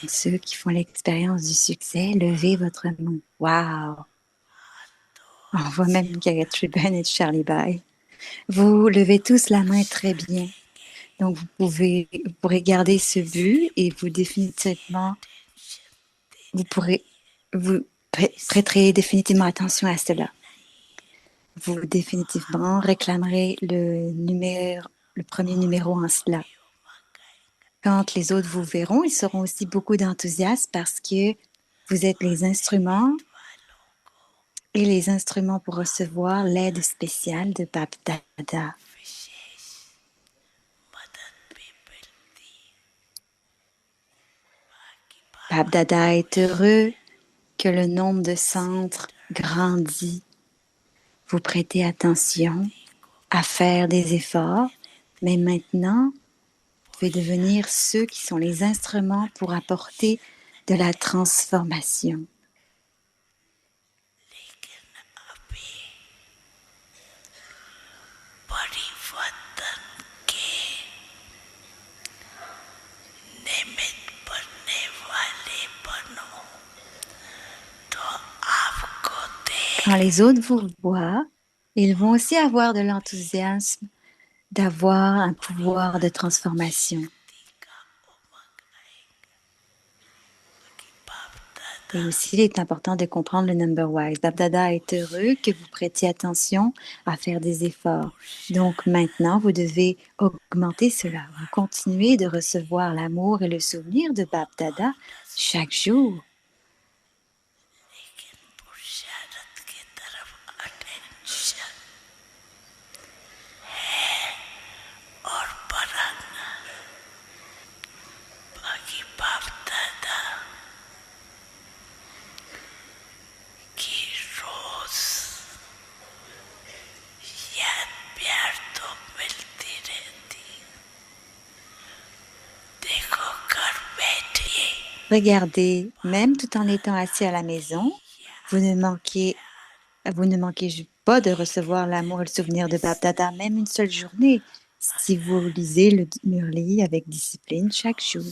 Ceux qui font l'expérience du succès, levez votre main. Wow! On voit même Garrett Tribben et Charlie Bye. Vous levez tous la main très bien. Donc, vous pourrez garder ce but et vous pourrez, vous prêterez définitivement attention à cela. Vous définitivement réclamerez le premier numéro en cela. Quand les autres vous verront, ils seront aussi beaucoup d'enthousiasme parce que vous êtes les instruments et les instruments pour recevoir l'aide spéciale de Bab Dada. Bab Dada est heureux que le nombre de centres grandit. Vous prêtez attention à faire des efforts, mais maintenant, vous pouvez devenir ceux qui sont les instruments pour apporter de la transformation. Quand les autres vous voient, ils vont aussi avoir de l'enthousiasme d'avoir un pouvoir de transformation. Et aussi, il est important de comprendre le number wise. Bab Dada est heureux que vous prêtiez attention à faire des efforts. Donc maintenant, vous devez augmenter cela. Vous continuez de recevoir l'amour et le souvenir de Bab Dada chaque jour. Regardez, même tout en étant assis à la maison, vous ne manquez pas de recevoir l'amour et le souvenir de Bab Dada, même une seule journée, si vous lisez le Murli avec discipline chaque jour.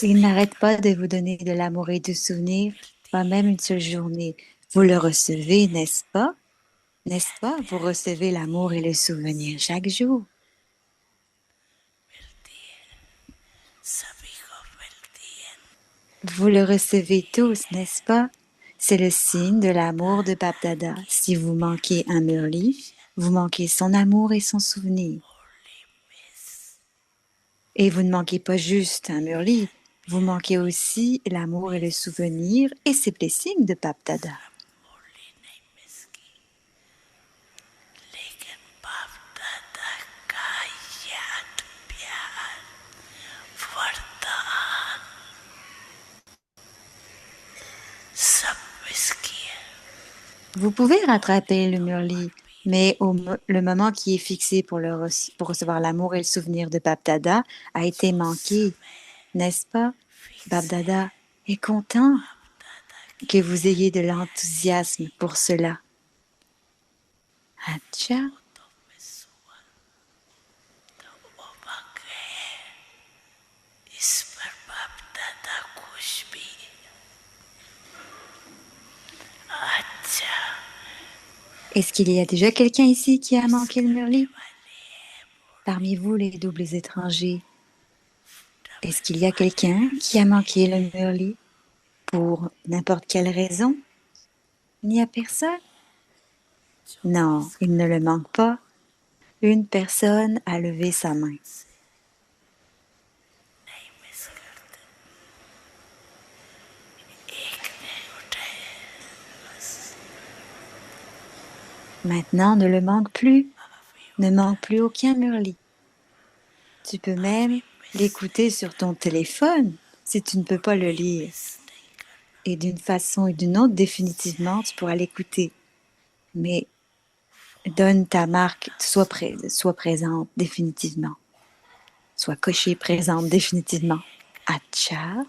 Il n'arrête pas de vous donner de l'amour et du souvenir, pas même une seule journée. Vous le recevez, n'est-ce pas? N'est-ce pas? Vous recevez l'amour et le souvenir chaque jour. Vous le recevez tous, n'est-ce pas? C'est le signe de l'amour de Bab Dada. Si vous manquez un Murli, vous manquez son amour et son souvenir. Et vous ne manquez pas juste un Murli, vous manquez aussi l'amour et le souvenir et ses blessings de Bab Dada. Vous pouvez rattraper le Murli, mais le moment qui est fixé pour recevoir l'amour et le souvenir de Bab Dada a été manqué, n'est-ce pas? Bab Dada est content que vous ayez de l'enthousiasme pour cela. Atcha. Est-ce qu'il y a déjà quelqu'un ici qui a manqué le Murli? Parmi vous, les doubles étrangers, est-ce qu'il y a quelqu'un qui a manqué le Murli pour n'importe quelle raison? Il n'y a personne? Non, il ne le manque pas. Une personne a levé sa main. Maintenant, ne le manque plus. Ne manque plus aucun Murli. Tu peux même l'écouter sur ton téléphone si tu ne peux pas le lire. Et d'une façon et d'une autre, définitivement, tu pourras l'écouter. Mais donne ta marque, sois présente définitivement. Sois cochée présente définitivement. Atcha.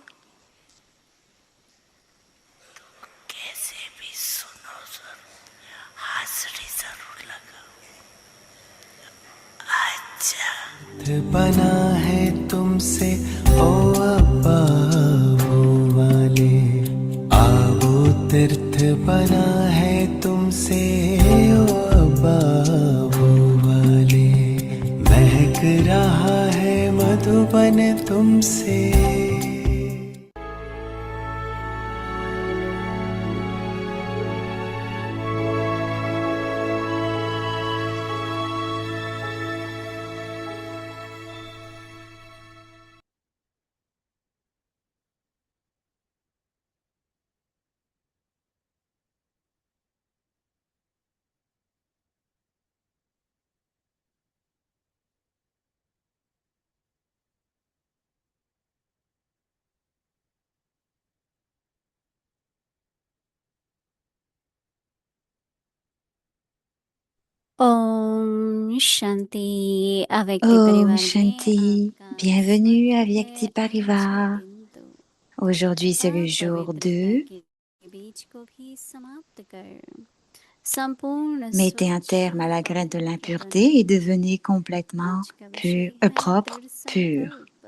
बना है तुमसे ओ अब्बा वो वाले। आबो तीर्थ बना है तुमसे ओ अब्बा वो वाले। महक रहा है मधुबन तुमसे। ओम शांति अव्यक्त Om परिवार में Shanti, आपका bienvenue स्वागत à है। Vyakti आज का Parivar. दिन तो Aujourd'hui c'est तथा le jour पवित्रता 2. के बीज को भी समाप्त कर संपूर्ण Mettez un स्वच्छ terme à la graine de पवित्र l'impureté et बनाएं। devenez complètement आज का pur, विषय है propre, दृढ़ pur. संकल्प।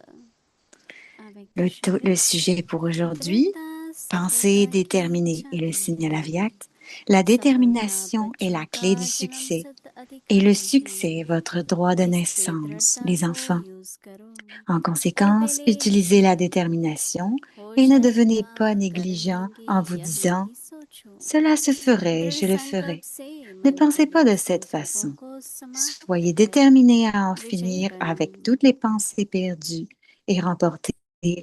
अव्यक्त Le शब्द sujet pour aujourd'hui, दृढ़ता pensée सफलता की déterminée et le चाबी signal है। aviaque. La सफलता détermination est बच्चों la का clé du जन्म succès सिद्ध et le अधिकार है, succès est votre droit de इसलिए naissance, दृढ़ता les को enfants. यूज करो En और conséquence, पहले utilisez la détermination हो et ne devenez जाएगा pas कर négligent लेंगे en vous यह disant नहीं सोचो। cela se ferait, दृढ़ je le संकल्प ferai. से Ne मन के pensez pas de cette संकल्पों façon. को समाप्त Soyez कर déterminés à en विजयी finir बनो। avec toutes les pensées perdues et remporter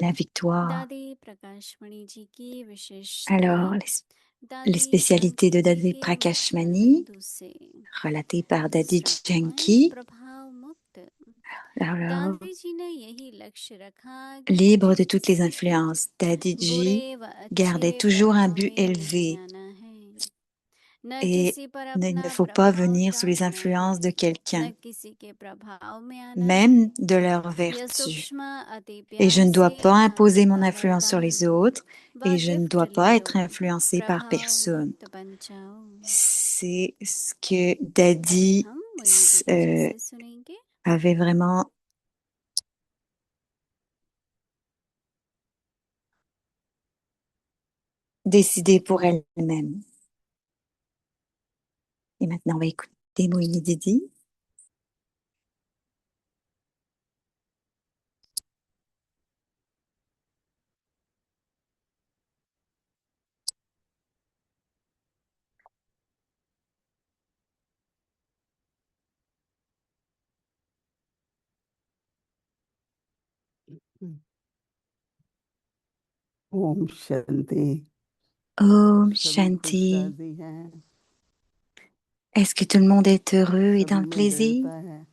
la victoire. दादी प्रकाशमणि जी की विशेषताएं। Alors, les दादी spécialités de संस्कृति Dadi के मुखार Prakashmani, बिंदु से relatées par Dadi दूसरा पॉइंट Janki, प्रभाव मुक्त। alors, दादी जी ने यही लक्ष्य रखा कि libre मुझे de toutes les किसी के influences, Dadiji बुरे व अच्छे gardait toujours un प्रभाव but में नहीं élevé आना है, न et किसी पर il ne अपना faut pas प्रभाव venir sous les डालना है, influences de quelqu'un, न किसी के प्रभाव में आना है। même de leur यह vertu. सूक्ष्म अति Et je प्यार ne से dois pas यहाँ imposer mon लिखा influence sur les वरदान autres व et je ne gift dois ले pas लो, être influencé par प्रभाव personne. मुक्त बन जाओ। C'est ce que अभी Daddy हम मुरली दीदी जी से सुनेंगे। avait vraiment décidé pour elle-même. Et maintenant, on va écouter Moïni Didi. Om Shanti. Om सभी खुश Shanti. राजी हैं, Est-ce que tout le monde est heureux et dans सभी le में plaisir? दृढ़ता है,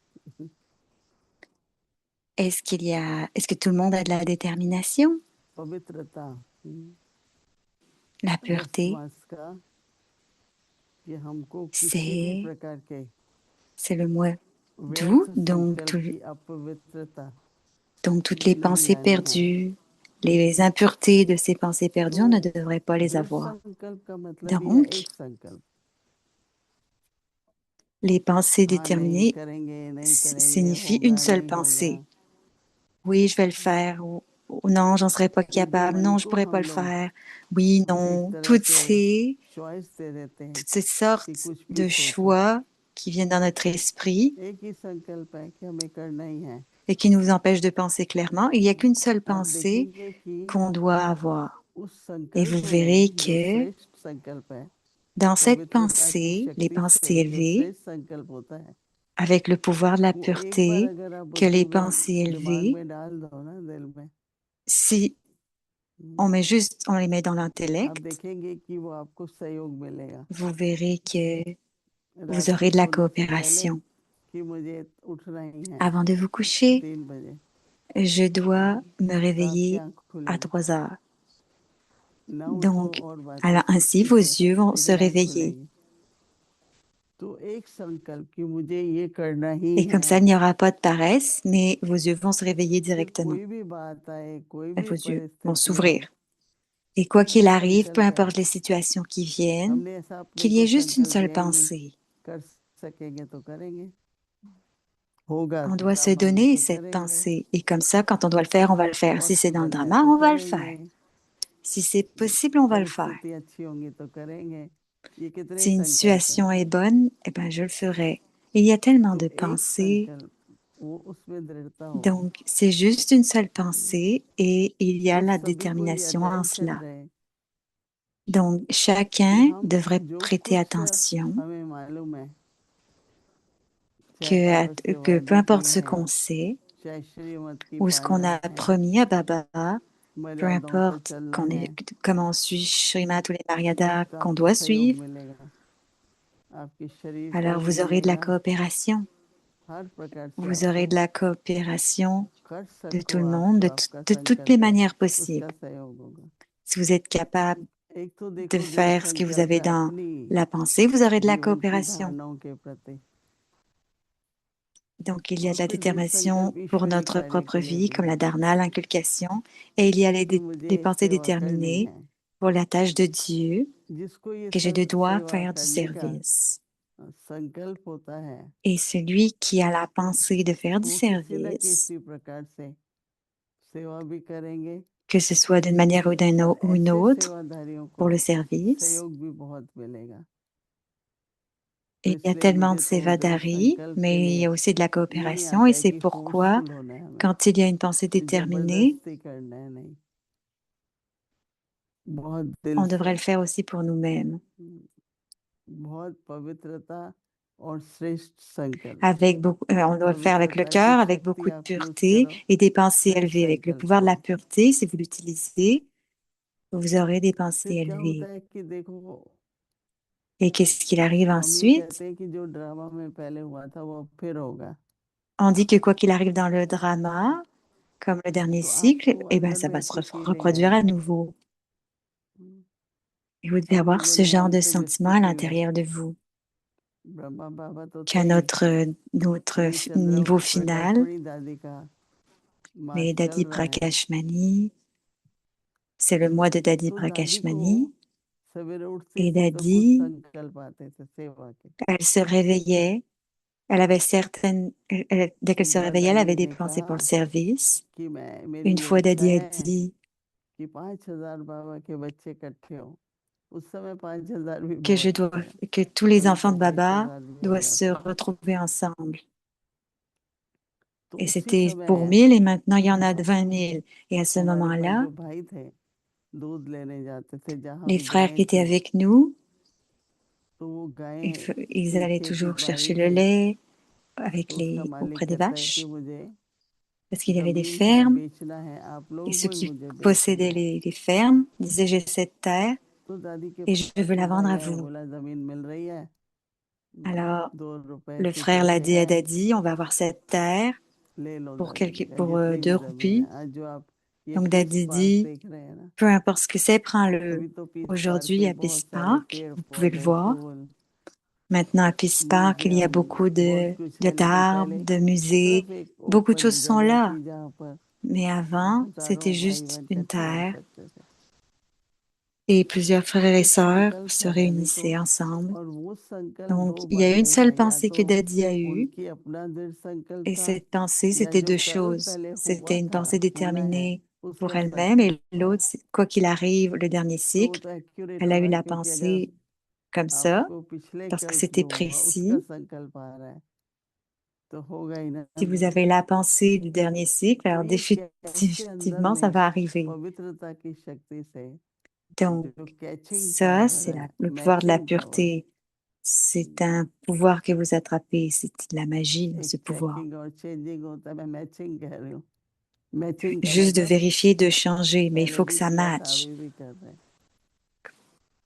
Est-ce que tout le monde a de la détermination, पवित्रता, la pureté? रहस्यवास का कि हमको किसी भी C'est, प्रकार के c'est le mot doux, व्यर्थ संकल्प की अपवित्रता donc toutes les में नहीं pensées लानी है। perdues, les impuretés de ces pensées perdues, on ne तो devrait pas les दृढ़ avoir. संकल्प का मतलब ही है Donc, एक संकल्प। les pensées हाँ, नहीं déterminées करेंगे, नहीं करेंगे, signifient une होगा seule नहीं होगा। pensée. Oui, je vais le faire. Ou non, j'en serais pas उनके capable. मन Non, je को pourrais pas हम le लोग faire. Oui, एक non. तरह के चॉइस दे देते हैं Toutes ces कि sortes कुछ भी de सोचो, choix qui viennent dans notre esprit एक ही संकल्प है कि हमें करना ही है। et qui nous empêchent de penser clairement. Il n'y a qu'une seule आप pensée देखेंगे कि qu'on doit avoir. उस Et vous संकल्प verrez में जो que श्रेष्ठ संकल्प है, dans cette पवित्रता की pensée, les शक्ति pensées से जो élevées, श्रेष्ठ संकल्प होता है, avec le pouvoir de la वो एक बार pureté, अगर आप que les उसको pensées दिमाग élevées, में डाल दो ना, दिल में, si on les met dans आप l'intellect, देखेंगे कि वो आपको सहयोग मिलेगा। vous verrez que vous रात aurez को de la सोने से पहले coopération. कि मुझे उठना ही है Avant de vous coucher, 3 बजे, je dois me तो आपकी réveiller आँख à खुलेगी। 3 heures. ना उठो Donc, और बातें alors ainsi, चुपके vos से, yeux vont se लेकिन आँख réveiller. खुलेगी। तो एक संकल्प कि मुझे ये करना ही Et comme ça, है। il n'y aura pas de paresse, mais vos yeux vont se réveiller फिर directement. कोई भी बात आए, कोई Et भी vos yeux vont परिस्थिति आए, s'ouvrir. Et quoi एक ही qu'il arrive, peu संकल्प है। importe les situations qui viennent, हमने ऐसा अपने qu'il y को ait juste une संकल्प seule दिया ही नहीं, pensée. कर सकेंगे तो करेंगे, होगा On doit se ड्रामा में donner तो cette करेंगे, pensée. Et comme ça, quand on doit le faire, on va le faire. Si c'est dans le possible है drama, तो on va le करेंगे, faire. Si c'est possible, on va le faire. परिस्थिति अच्छी होंगी तो करेंगे। ये कितने Si une संकल्प है, situation est bonne, eh ben, je le ferai. Il y a tellement तो de एक pensées, संकल्प वो उसमें दृढ़ता हो, donc c'est juste une seule pensée et il y a तो la सभी को ये détermination en अटेंशन cela. रहे Donc कि chacun हम devrait जो prêter कुछ attention हमें मालूम है, चाहे बाबा से que peu वादे importe किए ce हैं, qu'on sait चाहे श्रीमत की ou ce qu'on पालना a है, promis à Baba, peu मर्यादाओं पे importe चलना qu'on है, est, comment on suit Srimad ou les Maryadas तो qu'on आपको doit सहयोग suivre, मिलेगा, आपके शरीर का alors भी vous aurez de la मिलेगा, coopération. हर प्रकार से Vous aurez आपको de la coopération कर de tout सको le आप monde, जो आपका de toutes les संकल्प है manières उसका possibles. सहयोग होगा। Si vous êtes capable एक तो de देखो जो faire ce que vous संकल्प avez है dans अपनी la pensée, vous aurez de la जीवन की coopération. धारणाओं के प्रति, Donc, il y a और de la फिर जो détermination संकल्प pour ईश्वरीय notre कार्य propre के लिए vie, भी comme la है dharna, l'inculcation, et il y a कि मुझे les pensées सेवा करनी déterminées है, pour la tâche de Dieu, जिसको ये que je dois सेवा faire du करने का service. संकल्प होता है, Et celui qui a la pensée de faire du वो किसी न service, किसी प्रकार से सेवा भी करेंगे, que ce soit d'une manière ou और ou une ऐसे autre, सेवाधारियों pour को le service. सहयोग भी बहुत मिलेगा। तो Et il y a इसलिए tellement de मुझे तो दृढ़ sévadaries, संकल्प के mais il y लिए a aussi de la ये नहीं coopération, आता et है c'est कि pourquoi, फोर्सफुल होना है हमें, quand il y a une pensée कि déterminée, जबरदस्ती करना है, नहीं, बहुत दिल on devrait से, le faire aussi pour nous-mêmes, बहुत पवित्रता और श्रेष्ठ संकल्प, avec beaucoup, on doit le faire avec le पवित्रता की cœur, avec शक्ति beaucoup de आप यूज pureté करो, et des pensées फिर élevées. Avec le संकल्प pouvoir de la करो। pureté, si vous l'utilisez, vous aurez des pensées फिर क्या होता élevées. है कि देखो, Et qu'est-ce qu'il arrive हम ये ensuite? कहते हैं कि जो ड्रामा में पहले हुआ था वो अब फिर होगा, On dit que quoi qu'il arrive dans le drama, comme le dernier तो cycle, आपको eh ben, अंदर ça में va se ऐसी फीलिंग reproduire है, à nouveau. Et vous devez avoir अभी ce genre de Golok sentiment जिसकी à feeling, l'intérieur de vous, Brahma Baba तो qu'à थे ही, notre ये चंद्र niveau प्रकाश final, मणि दादी का मास mais चल Dadi रहा है, Prakashmani, c'est le mois de Dadi तो दादी को Prakashmani, सवेरे उठते et थे तो कुछ Dadi, संकल्प आते थे सेवा के, elle se réveillait, elle avait dès तो qu'elle se réveillait, elle दादी avait des ने pensées कहा pour le service. कि मेरी Une ये fois, इच्छा Dadi a है dit कि 5,000 बाबा के बच्चे इकट्ठे हो, उस समय 5,000 भी que बहुत थे, que tous les अभी enfants तो de Baba 20,000 भी हो doivent se जाते हैं, retrouver ensemble. तो Et उसी c'était pour समय 1000 et maintenant il y en a de 20 000. Et à ce हमारे पास moment-là, जो भाई थे दूध लेने जाते थे, जहाँ les भी frères qui गायें étaient थी, avec nous, तो वो गायें ils allaient पीछे की toujours chercher बारी le थी, lait avec तो उसका मालिक auprès des कहता है कि vaches, मुझे parce qu'il y avait des जमीन है fermes. बेचना है, आप Et लोगों ceux को ही qui मुझे बेचना possédaient है। les fermes disaient, j'ai cette terre तो दादी के et je पास veux la एक vendre भाई à आया, vous. बोला जमीन मिल रही है, Alors, 2 रुपए le की frère l'a पैसे dit à है, Dadi, on va avoir cette terre ले लो pour, दादी ने कहा, pour जितनी भी 2 जमीन है, roupies. आज जो आप ये Donc पीस Dadi पार्क dit, देख रहे हैं ना, peu importe ce que c'est, prends-le. अभी तो पीस पार्क Aujourd'hui, में à बहुत Peace सारे Park, पेड़ vous pouvez le पौधे, voir. फूल, Maintenant, à Peace Park, il y a museum, beaucoup बहुत कुछ है, लेकिन d'arbres, पहले de musées. सिर्फ एक Beaucoup de open choses sont जगह là. थी जहाँ पर Mais avant, c'était हजारों भाई juste बहन une इकट्ठे हो terre सकते थे, et plusieurs frères तो et एक sœurs संकल्प se था दादी को, réunissaient ensemble. और वो संकल्प Donc, 2 il y a une बातें seule हैं, या pensée तो que Dadi a eue. उनकी अपना दृढ़ संकल्प Et था, cette pensée, या c'était जो 2 कल choses. पहले C'était हुआ une था pensée होना है déterminée pour उसका elle-même et संकल्प था, l'autre, quoi qu'il arrive, le dernier तो वो cycle, तो एक्यूरेट elle a eu होगा, la क्योंकि अगर pensée comme ça आपको पिछले parce que कल्प c'était जो हुआ उसका précis. संकल्प आ रहा है तो होगा ही ना Si vous दादी। avez la pensée du dernier cycle, तो alors ये कैसे अंदर définitivement, ça में va arriver. पवित्रता की शक्ति से Donc, जो कैचिंग ça, पावर c'est है, le pouvoir de la matching power, pureté. C'est un pouvoir que vous attrapez. C'est de la magie dans एक ce pouvoir. चेकिंग और चेंजिंग होता है, मैं मैचिंग कह रही हूँ, मैचिंग का Juste de मतलब vérifier, de changer, mais il पहले faut que भी ça किया था, matche. अभी भी कर रहे हैं,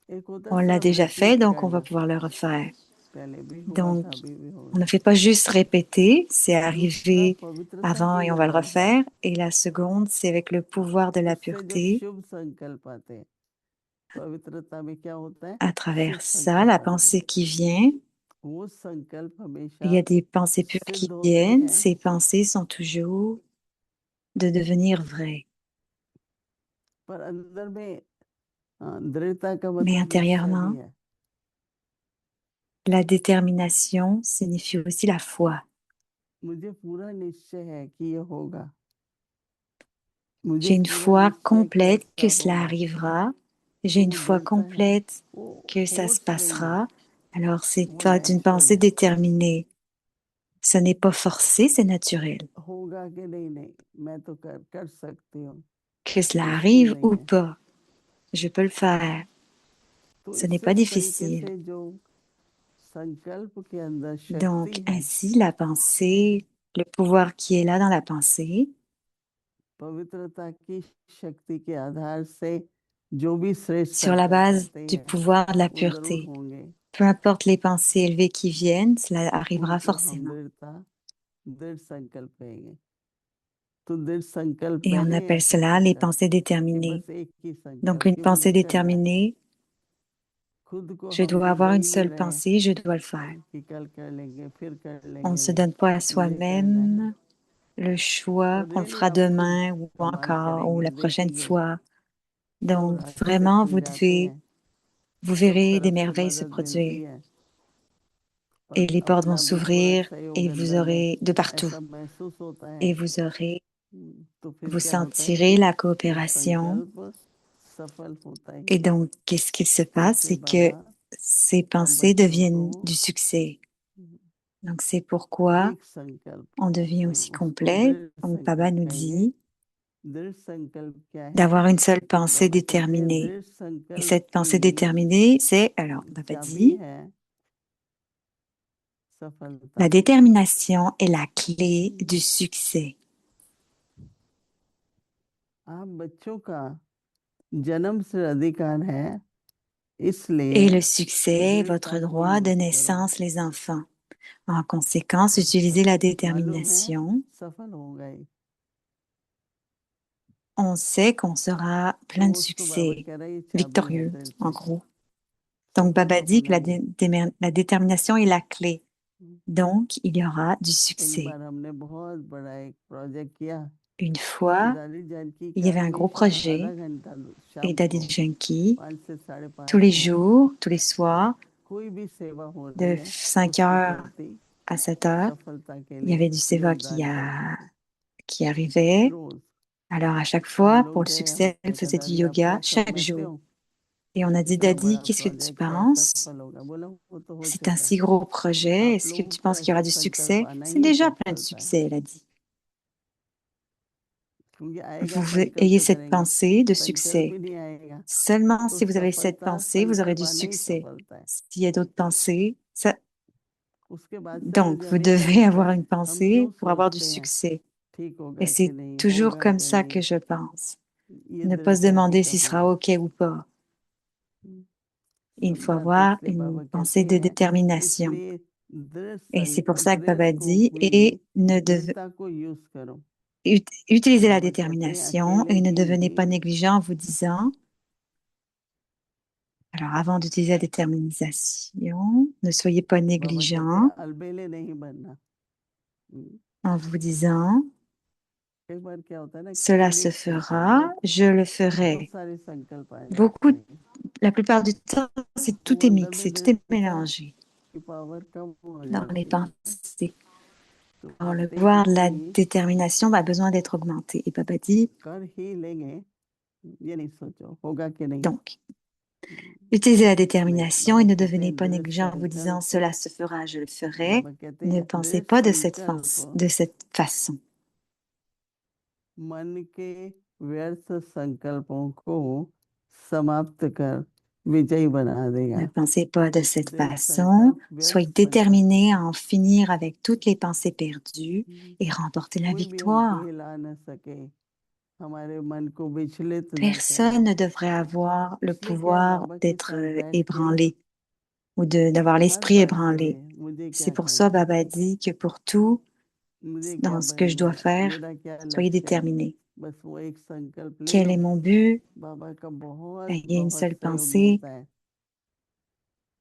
एक होता है On l'a सिर्फ déjà fait, repeat donc on va करना, pouvoir le refaire. पहले भी हुआ Donc, था अभी भी on ne होगा, fait pas juste répéter, c'est दूसरा arrivé पवित्रता avant की et on जब va le आता है refaire. Et la seconde, c'est avec le pouvoir de la उससे जो pureté. शुभ संकल्प आते हैं, पवित्रता में क्या होता है, À शुभ travers ça, la संकल्प आते हैं, pensée qui vient, वो संकल्प il y a हमेशा des pensées pures सिद्ध qui होते viennent. हैं, Ces pensées sont toujours de devenir vraies. पर अंदर में दृढ़ता का Mais मतलब निश्चय भी intérieurement, है, la détermination signifie aussi la foi. मुझे पूरा निश्चय है कि ये होगा, J'ai मुझे une पूरा foi निश्चय कि complète ऐसा que cela होगा। arrivera. J'ai तो une वो foi डरता है, complète वो que ça se फोर्स नहीं है, passera. Alors c'est वो pas une नेचुरल pensée है। déterminée. Ce n'est pas forcé, c'est naturel. होगा कि नहीं, नहीं मैं तो कर सकती हूँ, Que cela मुश्किल arrive नहीं ou है। pas, je peux le faire. तो Ce n'est pas इस तरीके difficile. से जो संकल्प के अंदर Donc शक्ति है, ainsi, la pensée, le pouvoir qui est là dans la pensée, पवित्रता की शक्ति के आधार से जो भी श्रेष्ठ sur la संकल्प base आते du हैं pouvoir de la वो जरूर pureté. होंगे। Peu importe les pensées élevées qui viennent, cela arrivera उनको हम forcément. दृढ़ संकल्प कहेंगे। तो दृढ़ संकल्प Et on पहले appelle ऐसा cela les संकल्प pensées कि déterminées. बस एक ही Donc संकल्प une कि pensée मुझे करना है, déterminée, खुद को je हम dois avoir une दुबई में seule रहें pensée, je dois le faire. कि कल कर लेंगे, फिर कर On ne लेंगे, se नहीं, donne pas à मुझे करना है। soi-même le choix तो qu'on le रियली fera आप खुद demain ou कमाल encore ou करेंगे, la prochaine देखेंगे fois. क्यों Donc रास्ते vraiment, खुल जाते हैं, vous सब verrez des तरफ से merveilles se मदद मिलती produire है et और les portes vont अपना भी थोड़ा s'ouvrir et सहयोग vous अंदर में aurez de partout ऐसा महसूस होता है। et vous aurez, तो फिर vous क्या होता है, sentirez la वो coopération. संकल्प सफल होता ही Et है। donc, qu'est-ce qu'il se तो passe? इसलिए C'est que बाबा ces हम pensées बच्चों को deviennent du succès. Donc, c'est pourquoi एक संकल्प, on devient aussi उसको complet. दृढ़ Donc, Baba संकल्प nous कहेंगे। dit दृढ़ संकल्प क्या है? d'avoir une seule pensée बाबा कहते हैं déterminée. दृढ़ Et संकल्प cette pensée की déterminée, c'est, alors, Baba चाबी dit, है सफलता। la détermination est la clé du succès. आप बच्चों का जन्म से अधिकार है, Et इसलिए le succès est दृढ़ता votre को droit de यूज करो। naissance, les enfants. En conséquence, utilisez la détermination. सफल हो गए। On sait qu'on sera plein de तो उसको बाबा succès, कह रहा है ये चाबी है victorieux, दृढ़ en की, gros. सब Donc, Baba तरफ dit que होना la détermination est la clé. है। Donc, il y aura du एक succès. बार हमने बहुत बड़ा एक प्रोजेक्ट किया, Une fois, दादी जानकी il का y avait un gros हमेशा projet आधा घंटा et शाम Daddy को Junkie, 5 से 5:30 tous les को jours, tous les soirs, कोई भी सेवा हो रही de है 5 उसके heures प्रति à 7 heures, सफलता के il y लिए avait du seva योगदान करती थी qui arrivait. रोज। Alors, à chaque तो हम fois, pour लोग le गए, succès, elle हमने कहा faisait du दादी आप yoga क्या chaque समझते jour. हो Et on a dit, इतना Daddy, बड़ा qu'est-ce que tu प्रोजेक्ट है penses? सफल होगा? बोला वो तो हो C'est un चुका है, si gros projet. आप Est-ce que लोगों tu को penses qu'il y ऐसा aura du संकल्प succès? आना C'est ही déjà plein de सफलता है, succès, elle a dit. क्योंकि आएगा Vous संकल्प ayez तो cette करेंगे, pensée de संकल्प succès. ही नहीं आएगा Seulement तो si vous avez cette सफलता, pensée, vous aurez संकल्प du आना ही succès. सफलता है। S'il y a d'autres pensées, ça... उसके बाद से Donc, मुझे vous हमेशा devez लगता avoir है une हम क्यों pensée pour avoir du सोचते हैं succès. ठीक Et होगा कि c'est नहीं, toujours होगा comme कि ça que नहीं, je pense. ये Ne pas se दृढ़ता की demander si ce कमी sera है। OK ou pas. Il सब faut बातें avoir इसलिए une बाबा pensée कहते de हैं, détermination. इसलिए Et c'est pour ça que दृढ़ Baba को dit, et दृढ़ता को यूज करो। utilisez la बाबा कहते हैं détermination अकेले et ne ही devenez pas नहीं, négligent en vous disant, alors avant d'utiliser la détermination, ne soyez pas बाबा कहते हैं négligent अलबेले नहीं बनना। en vous disant, एक बार क्या होता है ना, cela se मिक्स होता है, fera, je le बहुत ferai. सारे संकल्प आ Beaucoup, जाते हैं, la plupart du temps, c'est तो tout est अंदर mixé, में tout est दृढ़ता mélangé की पावर कम हो dans les जाती है। pensées. तो Alors, le कहते हैं pouvoir de la कि détermination a besoin d'être augmenté. Et Baba dit, कर ही लेंगे, ये नहीं सोचो होगा कि नहीं। donc, utilisez la इसमें détermination बाबा et ne कहते devenez हैं pas दृढ़ négligent en vous disant, संकल्प, cela se fera, je le ferai. बाबा कहते Ne हैं pensez दृढ़ pas संकल्प de cette façon. मन के व्यर्थ संकल्पों को समाप्त कर विजयी बना देगा। Ne pensez pas de cette दृढ़ façon. संकल्प व्यर्थ Soyez संकल्प, déterminés à en finir avec toutes les pensées perdues et remporter la कोई भी हमको victoire. हिला न सके, हमारे मन को विचलित न Personne करे। ne devrait avoir le इसलिए क्या pouvoir बाबा के d'être साथ बैठ के ébranlé ou d'avoir हर l'esprit बात के ébranlé. लिए मुझे C'est क्या pour ça, करना है, Baba dit que pour tout, मुझे क्या dans ce que je बनना dois है, faire, मेरा क्या soyez लक्ष्य है, déterminés. बस वो एक संकल्प ले Quel लो, est mon but? बाबा का बहुत Ayez une बहुत seule सहयोग pensée मिलता है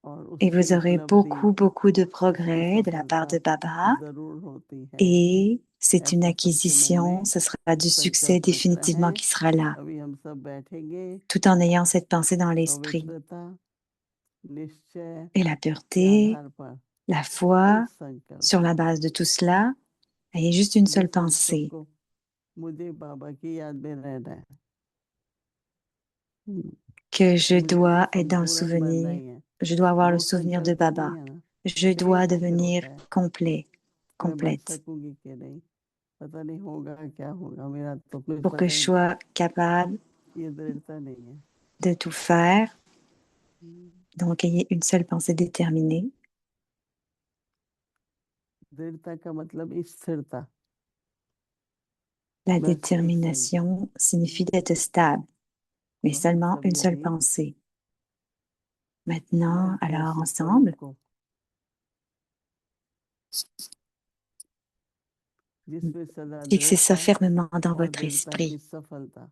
और et उसकी vous aurez उपलब्धि, beaucoup, beaucoup de उसकी progrès de la part सफलता de Baba. जरूर होती है। Et c'est une ऐसा सबके मन acquisition, में ce sera du succès संकल्प रखना définitivement है। qui sera là, अभी हम सब बैठेंगे, tout en ayant cette pensée dans l'esprit. पवित्रता निश्चय Et la के pureté, आधार पर la foi, एक संकल्प, sur la base de tout cela, Ayez juste une seule जिस वक्त pensée, सबको मुझे बाबा की याद में रहना है। que je मुझे तो dois être dans le संपूर्ण बनना souvenir, ही है। je dois avoir le वो souvenir de संकल्प नहीं Baba, है ना, je फिर dois तो फिर devenir होता है complet, मैं बन complète, सकूंगी कि नहीं, पता नहीं होगा क्या होगा, मेरा तो कुछ pour que पता je ही नहीं। sois capable ये दृढ़ता नहीं है। de tout faire. Donc, ayez une seule pensée déterminée. दृढ़ता का मतलब स्थिरता। La बस एक संकल्प। détermination signifie d'être stable, mais तो हम seulement सब une seule यही pensée. Maintenant, मैं alors कोशिश ensemble, करूँ जिसमें सदा fixez ça दृढ़ता fermement dans और votre दृढ़ता की esprit सफलता,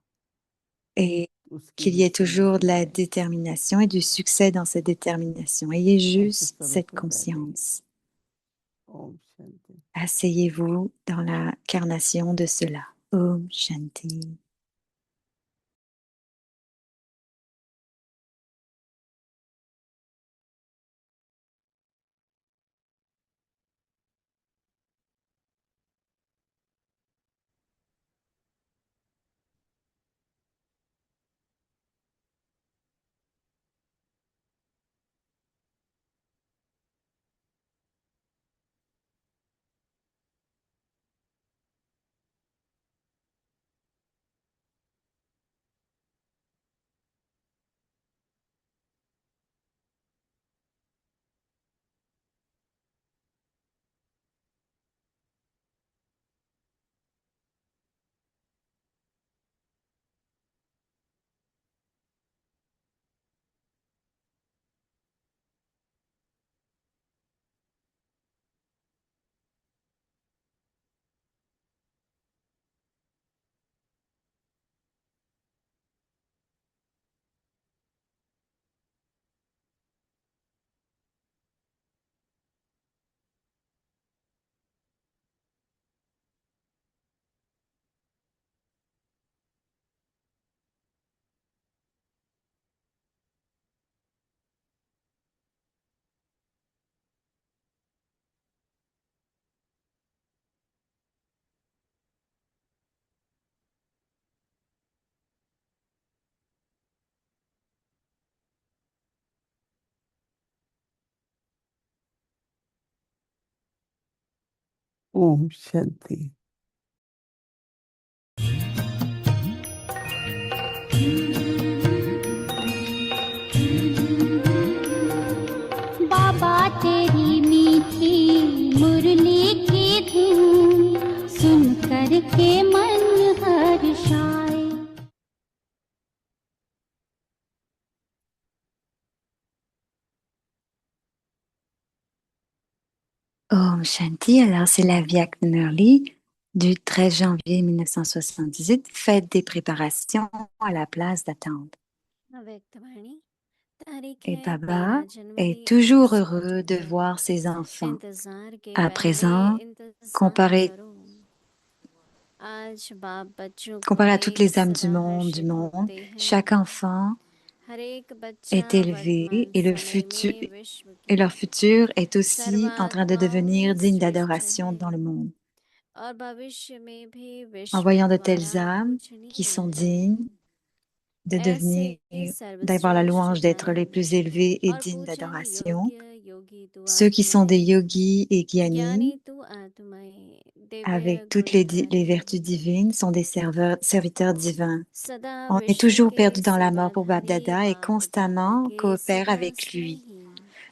et उसकी qu'il y भी ait toujours समृद्धि de la मिले। détermination et du succès dans cette détermination. Ayez ऐसे juste सब cette पे बैठे conscience. Om Shanti. Asseyez-vous dans l'incarnation de cela. Om Shanti. Om शांति। बाबा तेरी मीठी मुरली की धुन सुन कर के मन हर्षाए। Om Shanti, alors c'est la Vyak Murli du 13 janvier 1978, fête des préparations à la place d'attente. व्यक्तवाणी तारीख Et है Baba 13 est जनवरी toujours heureux de 1978। voir ses enfants. इंतजार के À पहले présent, इंतजार comparé, करो। आज बाप बच्चों को comparé à toutes देख les âmes सदा du हर्षित monde, होते chaque हैं। enfant हर एक बच्चा est élevé वर्तमान et समय में विश्व et leur की futur est aussi en train de सर्वात्माओं devenir में digne श्रेष्ठ d'adoration है dans le monde. और भविष्य में भी En विश्व voyant de द्वारा telles âmes qui पूजनीय sont है। dignes de devenir, ऐसे d'avoir la सर्वश्रेष्ठ louange d'être les ज्ञान plus élevés et और dignes पूजन d'adoration, योग्य योगी तु ceux qui sont des आत्माएं, yogis et gyanis, ज्ञानी तु आत्माएं, दिव्य avec toutes les गुणकारी, vertus divines, sont des serviteurs divins. सदा On est विश्व toujours के perdu dans la mort pour सेवाधारी Babdada et बाप दादा constamment के coopère सदा avec lui. स्नेही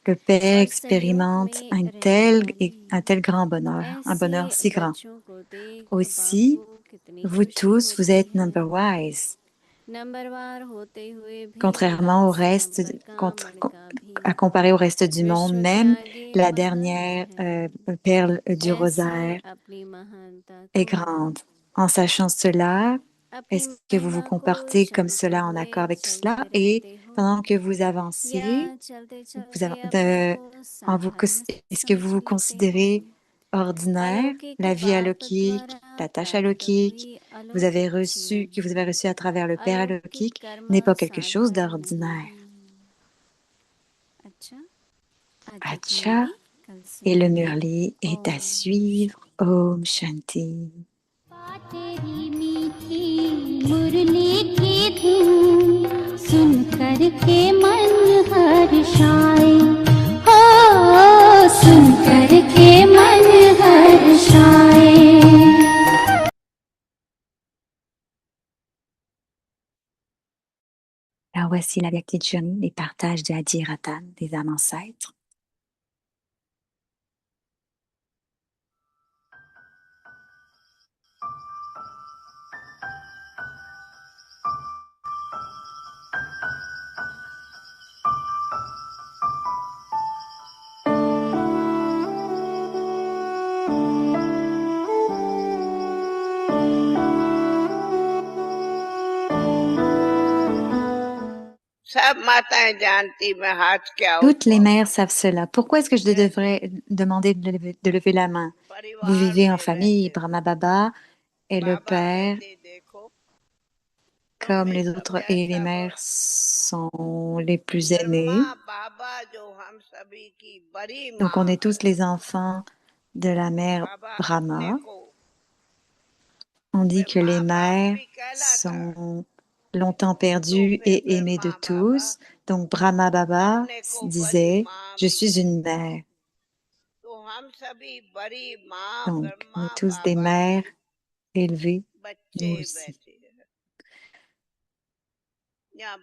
Le Père और सहयोग expérimente में रहने un tel वाली। grand bonheur, un ऐसे bonheur si grand. बच्चों को देख बाप Aussi, को कितनी vous खुशी tous, vous होती êtes है। number wise. नंबरवार होते हुए भी Contrairement au दास reste, नंबर का मणका भी à comparer au reste du monde, विश्व même त्यागी la महान dernière है। perle du ऐसे rosaire अपनी महानता est को grande. En sachant cela, अपनी est-ce que vous vous महिमा को comportez comme जानते cela en हुए accord avec tout cela? चलते Et रहते हो pendant que vous या avancez, चलते vous चलते av- अपने de- को en vous, साधारण est-ce que vous समझ vous लेते हो। considérez ordinaire, अलौकिक la vie बाप alokik, द्वारा la tâche प्राप्त alokik, हुई अलौकिक जीवन, que vous avez reçu à travers le Père अलौकिक alokik कर्म n'est pas quelque chose साधारण नहीं d'ordinaire. है। अच्छा, आज की Acha, मुरली कल et le सुनेंगे। Murli est à ओम suivre. Om Shanti. तेरी मीठी मुरली की धुन सुन कर के मन हर्षाए हो सुन कर के मन हर्षाए Alors voici la Bhakti Journey, les partages de Adi Ratan, des âmes ancêtres. Toutes les mères savent cela. Pourquoi est-ce que je devrais demander de lever la main? Vous vivez en famille, Brahma Baba est le père, comme les autres, et les mères sont les plus aînées. Donc on est tous les enfants de la mère Brahma. On dit que les mères sont longtemps perdues et aimées de tous. Donc Brahma Baba disait, je suis une mère. Donc on est tous des mères élevées, nous aussi.